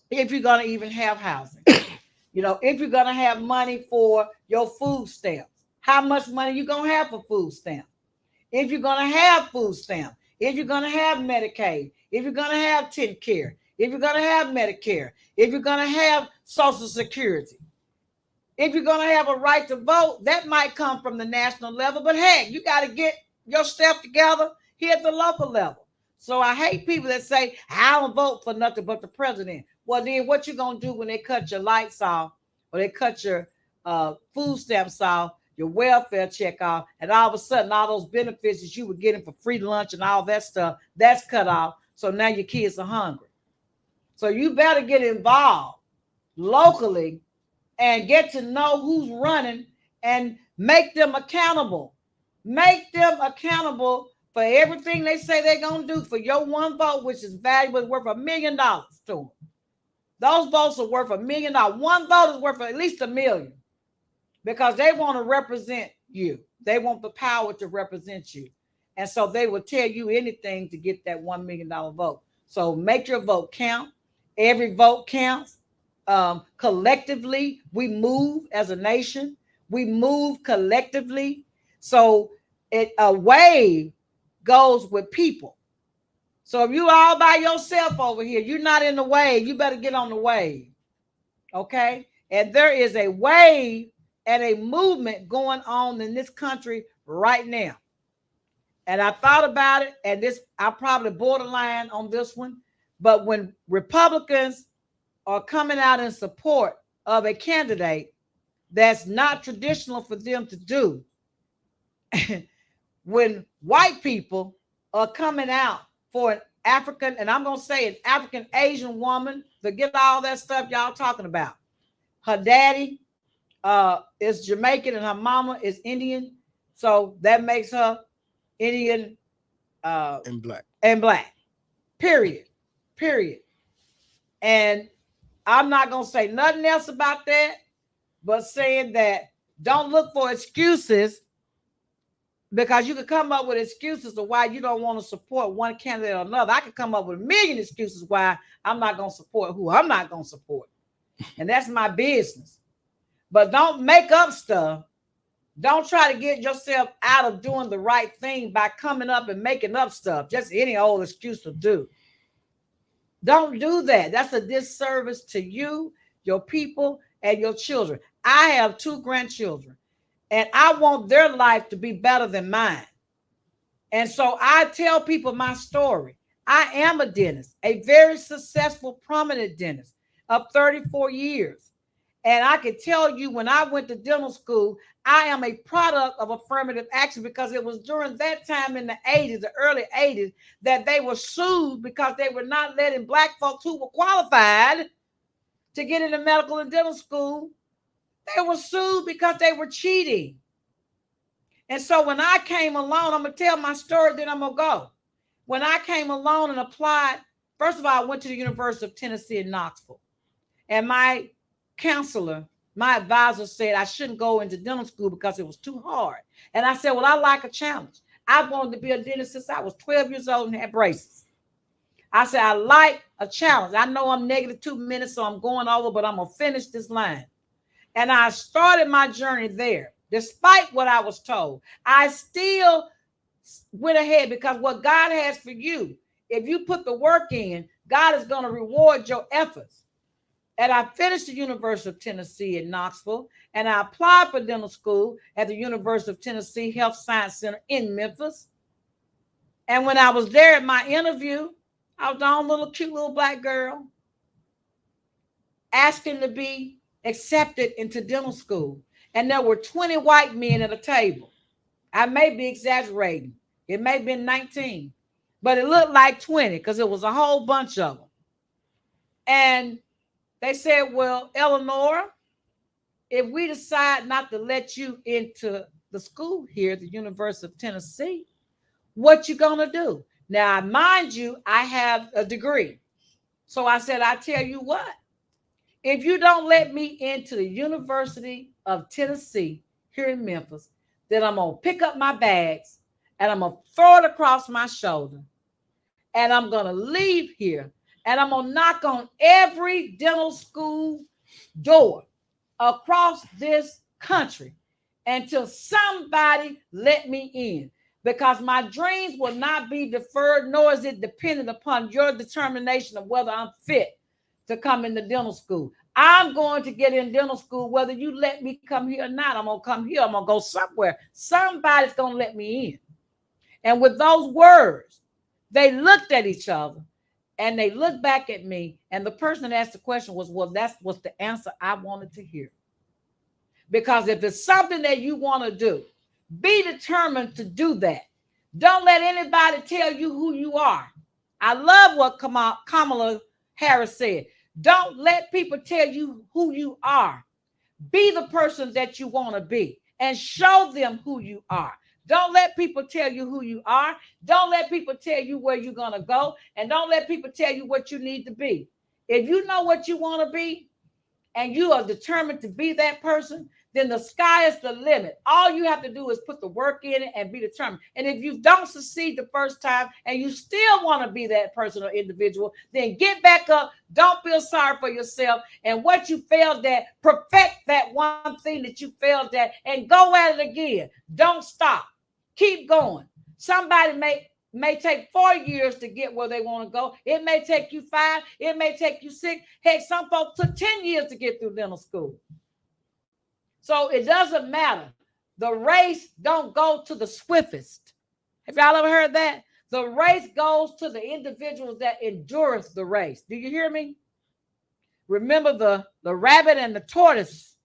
if you're going to even have housing, if you're going to have money for your food stamps, how much money you're going to have for food stamps, if you're going to have food stamps, if you're going to have Medicaid, if you're going to have TennCare, if you're going to have Medicare, if you're going to have Social Security, if you're going to have a right to vote, that might come from the national level. But hey, you got to get your stuff together here at the local level. So I hate people that say, I don't vote for nothing but the president. Well, then what you going to do when they cut your lights off, or they cut your food stamps off, your welfare check off, and all of a sudden all those benefits that you were getting for free lunch and all that stuff, that's cut off. So now your kids are hungry. So you better get involved locally and get to know who's running and make them accountable. Make them accountable for everything they say they're going to do for your one vote, which is valuable, worth $1 million to them. Those votes are worth $1 million. One vote is worth at least $1 million, because they want to represent you. They want the power to represent you. And so they will tell you anything to get that $1 million vote. So make your vote count. Every vote counts. Collectively, we move as a nation. We move collectively. So a wave goes with people. So if you all by yourself over here, you're not in the wave, you better get on the wave. Okay? And there is a wave and a movement going on in this country right now. And I thought about it, and I probably borderline on this one. But when Republicans are coming out in support of a candidate that's not traditional for them to do, when white people are coming out for an African, and I'm going to say an African Asian woman, forget all that stuff y'all talking about. Her daddy is Jamaican and her mama is Indian. So that makes her Indian and black. Period. And I'm not going to say nothing else about that, but saying that don't look for excuses, because you could come up with excuses of why you don't want to support one candidate or another. I could come up with a million excuses why I'm not going to support who I'm not going to support. And that's my business. But don't make up stuff. Don't try to get yourself out of doing the right thing by coming up and making up stuff. Just any old excuse to do. Don't do that. That's a disservice to you, your people, and your children. I have 2 grandchildren, and I want their life to be better than mine. And so I tell people my story. I am a dentist, a very successful, prominent dentist of 34 years. And I can tell you, when I went to dental school, I am a product of affirmative action, because it was during that time in the 80s, the early 80s, that they were sued because they were not letting black folks who were qualified to get into medical and dental school. They were sued because they were cheating. And so when I came along, I'm going to tell my story, then I'm going to go. When I came along and applied, first of all, I went to the University of Tennessee in Knoxville. And my counselor, my advisor, said I shouldn't go into dental school because it was too hard. And I said, well, I like a challenge. I wanted to be a dentist since I was 12 years old and had braces. I said, I like a challenge. I know I'm -2 minutes, so I'm going over, but I'm going to finish this line. And I started my journey there. Despite what I was told, I still went ahead, because what God has for you, if you put the work in, God is going to reward your efforts. And I finished the University of Tennessee in Knoxville, and I applied for dental school at the University of Tennessee Health Science Center in Memphis. And when I was there at my interview, I was the only cute little black girl asking to be accepted into dental school. And there were 20 white men at a table. I may be exaggerating. It may have been 19, but it looked like 20 because it was a whole bunch of them. And they said, well, Elenora, if we decide not to let you into the school here at the University of Tennessee, what you gonna do? Now, mind you, I have a degree. So I said, I tell you what, if you don't let me into the University of Tennessee here in Memphis, then I'm going to pick up my bags and I'm going to throw it across my shoulder, and I'm going to leave here, and I'm going to knock on every dental school door across this country until somebody let me in, because my dreams will not be deferred, nor is it dependent upon your determination of whether I'm fit to come into dental school. I'm going to get in dental school whether you let me come here or not. I'm going to come here. I'm going to go somewhere. Somebody's going to let me in. And with those words, they looked at each other and they looked back at me. And the person that asked the question was, well, that was the answer I wanted to hear. Because if it's something that you want to do, be determined to do that. Don't let anybody tell you who you are. I love what Kamala Harris said. Don't let people tell you who you are. Be the person that you want to be and show them who you are. Don't let people tell you who you are. Don't let people tell you where you're going to go. And don't let people tell you what you need to be. If you know what you want to be and you are determined to be that person, then the sky is the limit. All you have to do is put the work in it and be determined. And if you don't succeed the first time and you still want to be that person or individual, then get back up. Don't feel sorry for yourself. And what you failed at, perfect that one thing that you failed at and go at it again. Don't stop. Keep going. Somebody may take 4 years to get where they want to go. It may take you 5. It may take you 6. Heck, some folks took 10 years to get through dental school. So it doesn't matter. The race don't go to the swiftest. Have y'all ever heard that? The race goes to the individuals that endureth the race. Do you hear me? Remember the rabbit and the tortoise.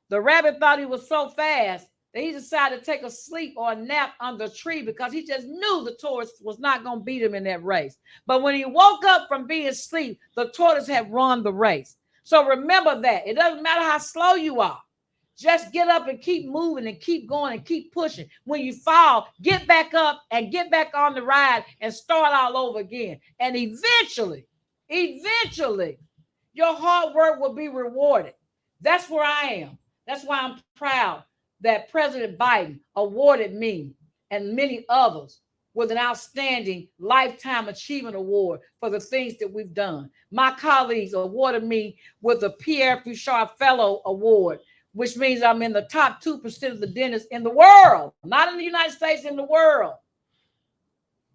The rabbit thought he was so fast that he decided to take a sleep or a nap under a tree because he just knew the tortoise was not going to beat him in that race. But when he woke up from being asleep, the tortoise had run the race. So remember that. It doesn't matter how slow you are. Just get up and keep moving and keep going and keep pushing. When you fall, get back up and get back on the ride and start all over again. And eventually, your hard work will be rewarded. That's where I am. That's why I'm proud that President Biden awarded me and many others with an outstanding Lifetime Achievement Award for the things that we've done. My colleagues awarded me with the Pierre Fouchard Fellow Award, which means I'm in the top 2% of the dentists in the world, not in the United States, in the world,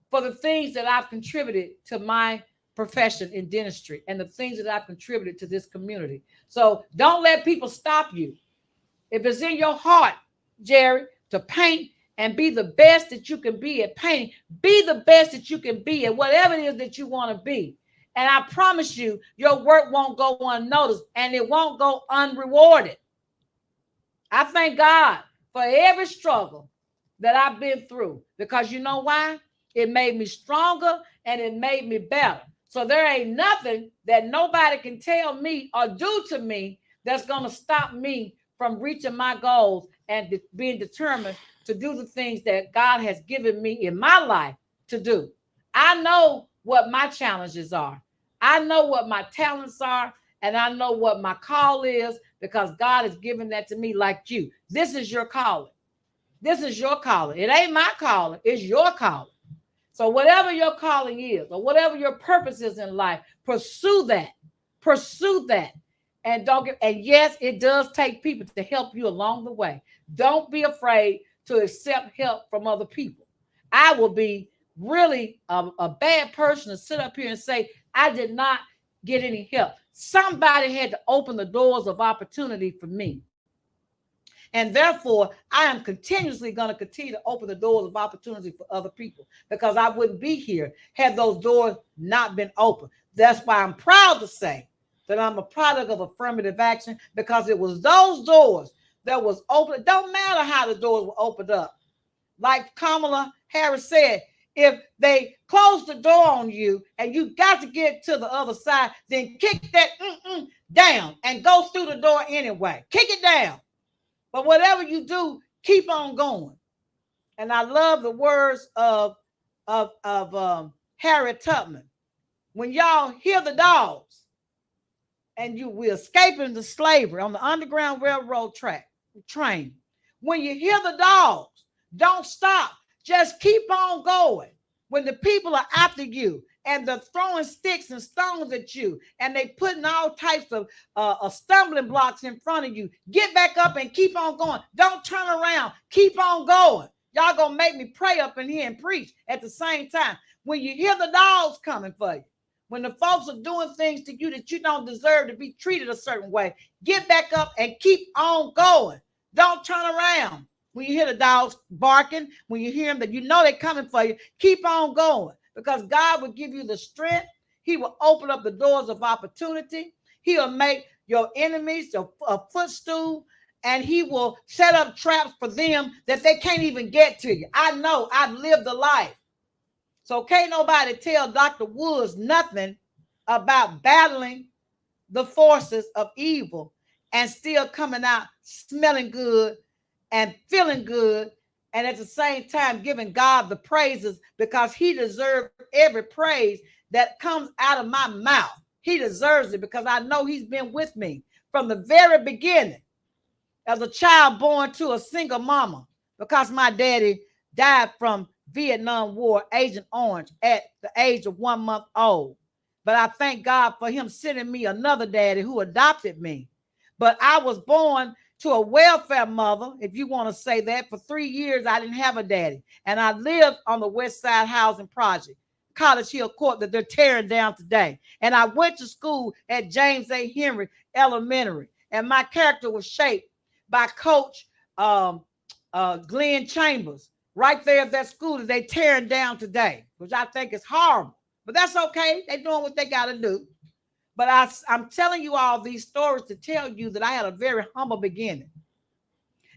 for the things that I've contributed to my profession in dentistry and the things that I've contributed to this community. So don't let people stop you. If it's in your heart, Jerry, to paint and be the best that you can be at painting, be the best that you can be at whatever it is that you want to be. And I promise you, your work won't go unnoticed and it won't go unrewarded. I thank God for every struggle that I've been through, because you know why? It made me stronger and it made me better. So there ain't nothing that nobody can tell me or do to me that's going to stop me from reaching my goals and being determined to do the things that God has given me in my life to do. I know what my challenges are. I know what my talents are, and I know what my call is, because God has given that to me like you. This is your calling. This is your calling. It ain't my calling. It's your calling. So whatever your calling is or whatever your purpose is in life, pursue that. Pursue that. And yes, it does take people to help you along the way. Don't be afraid to accept help from other people. I will be really a bad person to sit up here and say, I did not get any help. Somebody had to open the doors of opportunity for me. And therefore, I am continuously going to continue to open the doors of opportunity for other people, because I wouldn't be here had those doors not been open. That's why I'm proud to say that I'm a product of affirmative action, because it was those doors that was open. It don't matter how the doors were opened up. Like Kamala Harris said, if they close the door on you and you got to get to the other side, then kick that down and go through the door anyway. Kick it down. But whatever you do, keep on going. And I love the words of Harriet Tubman. When y'all hear the dogs and we escaping the slavery on the Underground Railroad train, when you hear the dogs, don't stop. Just keep on going. When the people are after you and they're throwing sticks and stones at you and they putting all types of stumbling blocks in front of you, get back up and keep on going. Don't turn around. Keep on going. Y'all gonna make me pray up in here and preach at the same time. When you hear the dogs coming for you, when the folks are doing things to you that you don't deserve to be treated a certain way, get back up and keep on going. Don't turn around. When you hear the dogs barking, when you hear them that you know they're coming for you, keep on going, because God will give you the strength. He will open up the doors of opportunity. He'll make your enemies a footstool, and he will set up traps for them that they can't even get to you. I know. I've lived the life. So can't nobody tell Dr. Woods nothing about battling the forces of evil and still coming out smelling good and feeling good, and at the same time giving God the praises, because he deserves every praise that comes out of my mouth. He deserves it, because I know he's been with me from the very beginning as a child born to a single mama, because my daddy died from Vietnam War, Agent Orange, at the age of 1 month old. But I thank God for him sending me another daddy who adopted me. But I was born to a welfare mother, if you want to say that. For 3 years, I didn't have a daddy. And I lived on the West Side Housing Project, College Hill Court, that they're tearing down today. And I went to school at James A. Henry Elementary. And my character was shaped by Coach Glenn Chambers right there at that school that they tearing down today, which I think is horrible. But that's okay. They're doing what they got to do. But I'm telling you all these stories to tell you that I had a very humble beginning.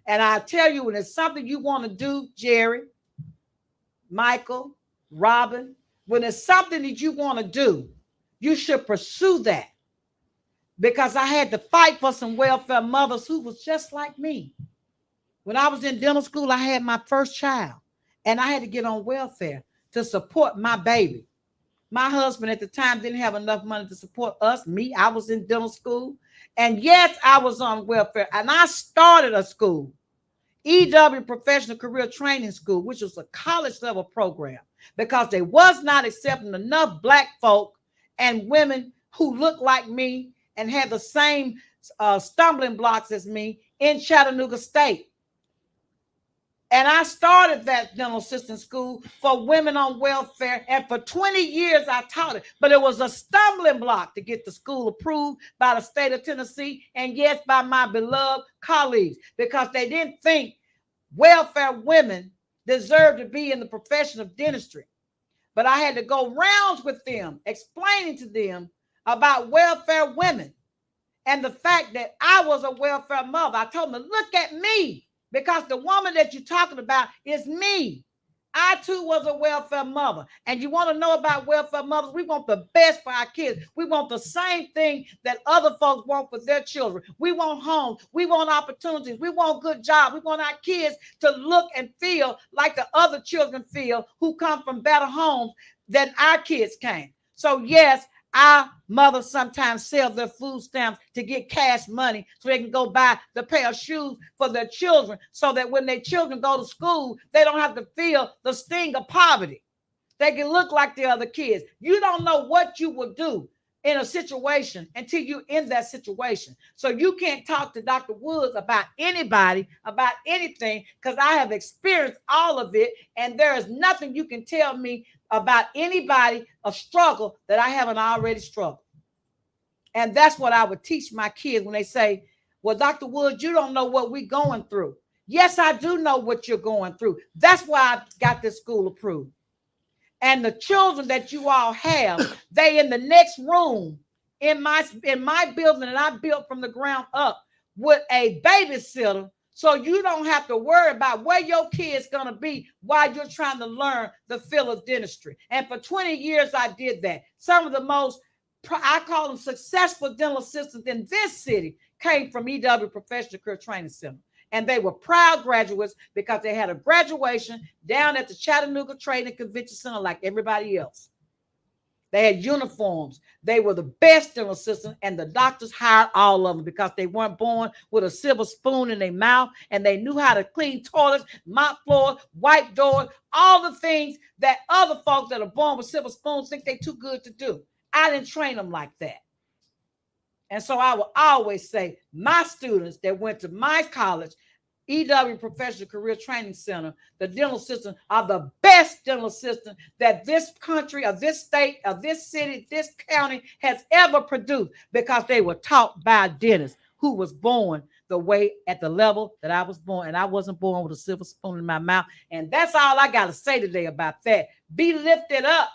And I tell you, when it's something you want to do, Jerry, Michael, Robin, when it's something that you want to do, you should pursue that. Because I had to fight for some welfare mothers who was just like me. When I was in dental school, I had my first child, and I had to get on welfare to support my baby. My husband at the time didn't have enough money to support us, me. I was in dental school. And yes, I was on welfare. And I started a school, EW Professional Career Training School, which was a college level program, because they was not accepting enough Black folk and women who looked like me and had the same stumbling blocks as me in Chattanooga State. And I started that dental assistant school for women on welfare. And for 20 years, I taught it. But it was a stumbling block to get the school approved by the state of Tennessee. And yes, by my beloved colleagues, because they didn't think welfare women deserved to be in the profession of dentistry. But I had to go rounds with them, explaining to them about welfare women and the fact that I was a welfare mother. I told them, look at me. Because the woman that you're talking about is me. I too was a welfare mother. And you want to know about welfare mothers? We want the best for our kids. We want the same thing that other folks want for their children. We want homes. We want opportunities. We want good jobs. We want our kids to look and feel like the other children feel who come from better homes than our kids came. So yes, our mothers sometimes sell their food stamps to get cash money so they can go buy the pair of shoes for their children, so that when their children go to school, they don't have to feel the sting of poverty. They can look like the other kids. You don't know what you will do in a situation until you're in that situation. So you can't talk to Dr. Woods about anybody, about anything, because I have experienced all of it, and there is nothing you can tell me about anybody, a struggle that I haven't already struggled. And that's what I would teach my kids when they say, well, Dr. Woods, you don't know what we're going through. Yes, I do know what you're going through. That's why I got this school approved. And the children that you all have, they in the next room in my building that I built from the ground up with a babysitter. So you don't have to worry about where your kid's going to be while you're trying to learn the field of dentistry. And for 20 years, I did that. Some of the most, I call them successful dental assistants in this city came from EW Professional Career Training Center. And they were proud graduates because they had a graduation down at the Chattanooga Trade Convention Center like everybody else. They had uniforms. They were the best dental assistants, and the doctors hired all of them because they weren't born with a silver spoon in their mouth, and they knew how to clean toilets, mop floors, wipe doors, all the things that other folks that are born with silver spoons think they're too good to do. I didn't train them like that. And so I will always say my students that went to my college, EW Professional Career Training Center, the dental assistants are the best dental assistants that this country or this state or this city, this county has ever produced, because they were taught by a dentist who was born the way at the level that I was born. And I wasn't born with a silver spoon in my mouth. And that's all I got to say today about that. Be lifted up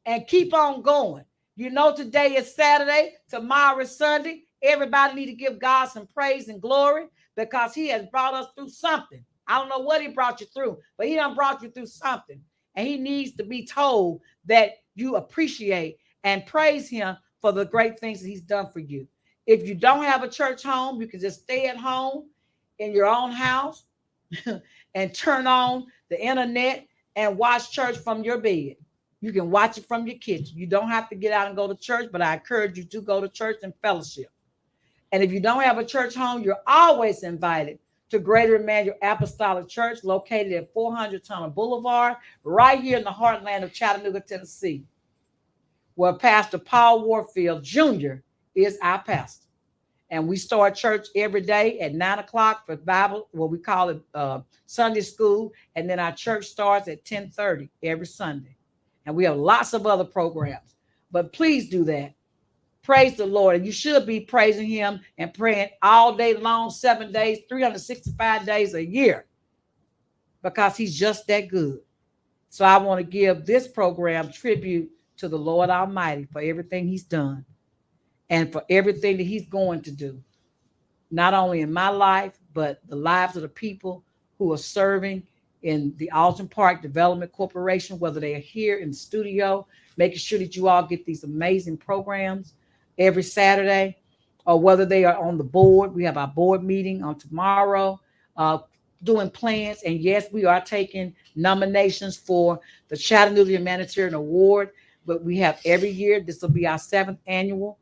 and keep on going. You know, today is Saturday, tomorrow is Sunday. Everybody need to give God some praise and glory, because he has brought us through something. I don't know what he brought you through, but he done brought you through something. And he needs to be told that you appreciate and praise him for the great things that he's done for you. If you don't have a church home, you can just stay at home in your own house and turn on the internet and watch church from your bed. You can watch it from your kitchen. You don't have to get out and go to church, but I encourage you to go to church and fellowship. And if you don't have a church home, you're always invited to Greater Emmanuel Apostolic Church, located at 400 Tunnel Boulevard, right here in the heartland of Chattanooga, Tennessee, where Pastor Paul Warfield Jr. is our pastor. And we start church every day at 9 o'clock for Bible, what we call it Sunday school. And then our church starts at 10:30 every Sunday. And we have lots of other programs. But please do that. Praise the Lord. And you should be praising him and praying all day long, 7 days, 365 days a year. because he's just that good. So I want to give this program tribute to the Lord Almighty for everything he's done and for everything that he's going to do, not only in my life, but the lives of the people who are serving in the Alton Park Development Corporation, whether they are here in the studio, making sure that you all get these amazing programs every Saturday, or whether they are on the board. We have our board meeting on tomorrow, uh, doing plans. And yes, we are taking nominations for the Chattanooga Humanitarian Award, but we have every year. This will be our 7th annual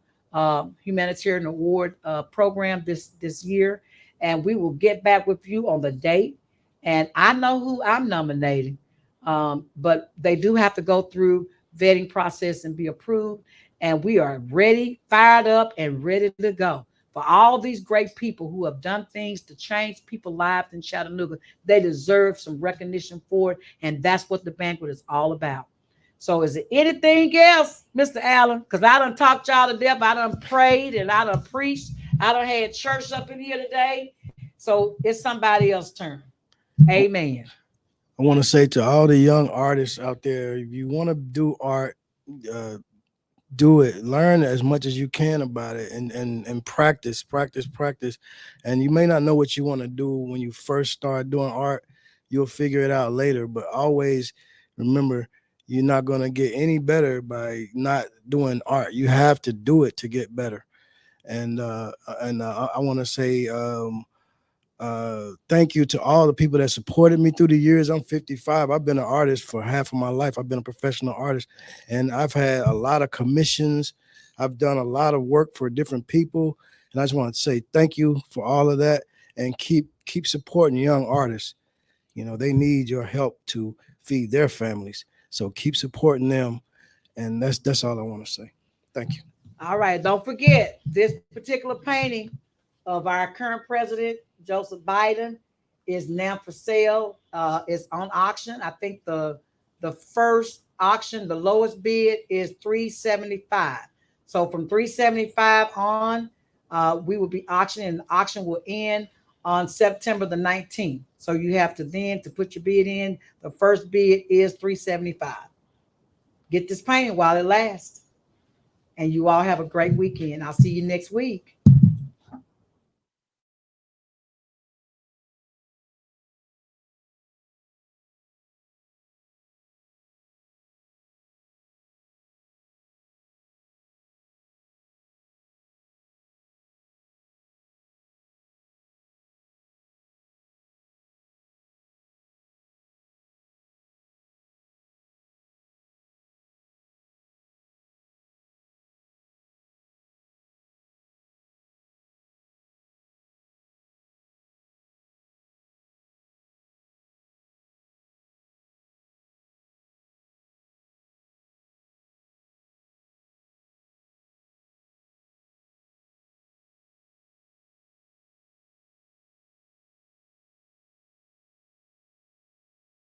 humanitarian award program this year, and we will get back with you on the date. And I know who I'm nominating, but they do have to go through vetting process and be approved. And we are ready, fired up, and ready to go. For all these great people who have done things to change people's lives in Chattanooga, they deserve some recognition for it, and that's what the banquet is all about. So is there anything else, Mr. Allen? Because I done talked y'all to death. I done prayed and I done preached. I done had church up in here today. So it's somebody else's turn. Amen. I want to say to all the young artists out there, if you want to do art, uh, do it. Learn as much as you can about it, and practice. And you may not know what you want to do when you first start doing art. You'll figure it out later, but always remember, you're not going to get any better by not doing art. You have to do it to get better. And I want to say thank you to all the people that supported me through the years. I'm 55. I've been an artist for half of my life. I've been a professional artist, and I've had a lot of commissions. I've done a lot of work for different people, and I just want to say thank you for all of that, and keep supporting young artists. You know, they need your help to feed their families. So keep supporting them, and that's all I want to say. Thank you. All right. Don't forget this particular painting of our current president, Joseph Biden, is now for sale. It's on auction. I think the first auction, the lowest bid is 375. So from 375 on, we will be auctioning, and the auction will end on September the 19th. So you have to then to put your bid in. The first bid is 375. Get this painting while it lasts. And you all have a great weekend. I'll see you next week.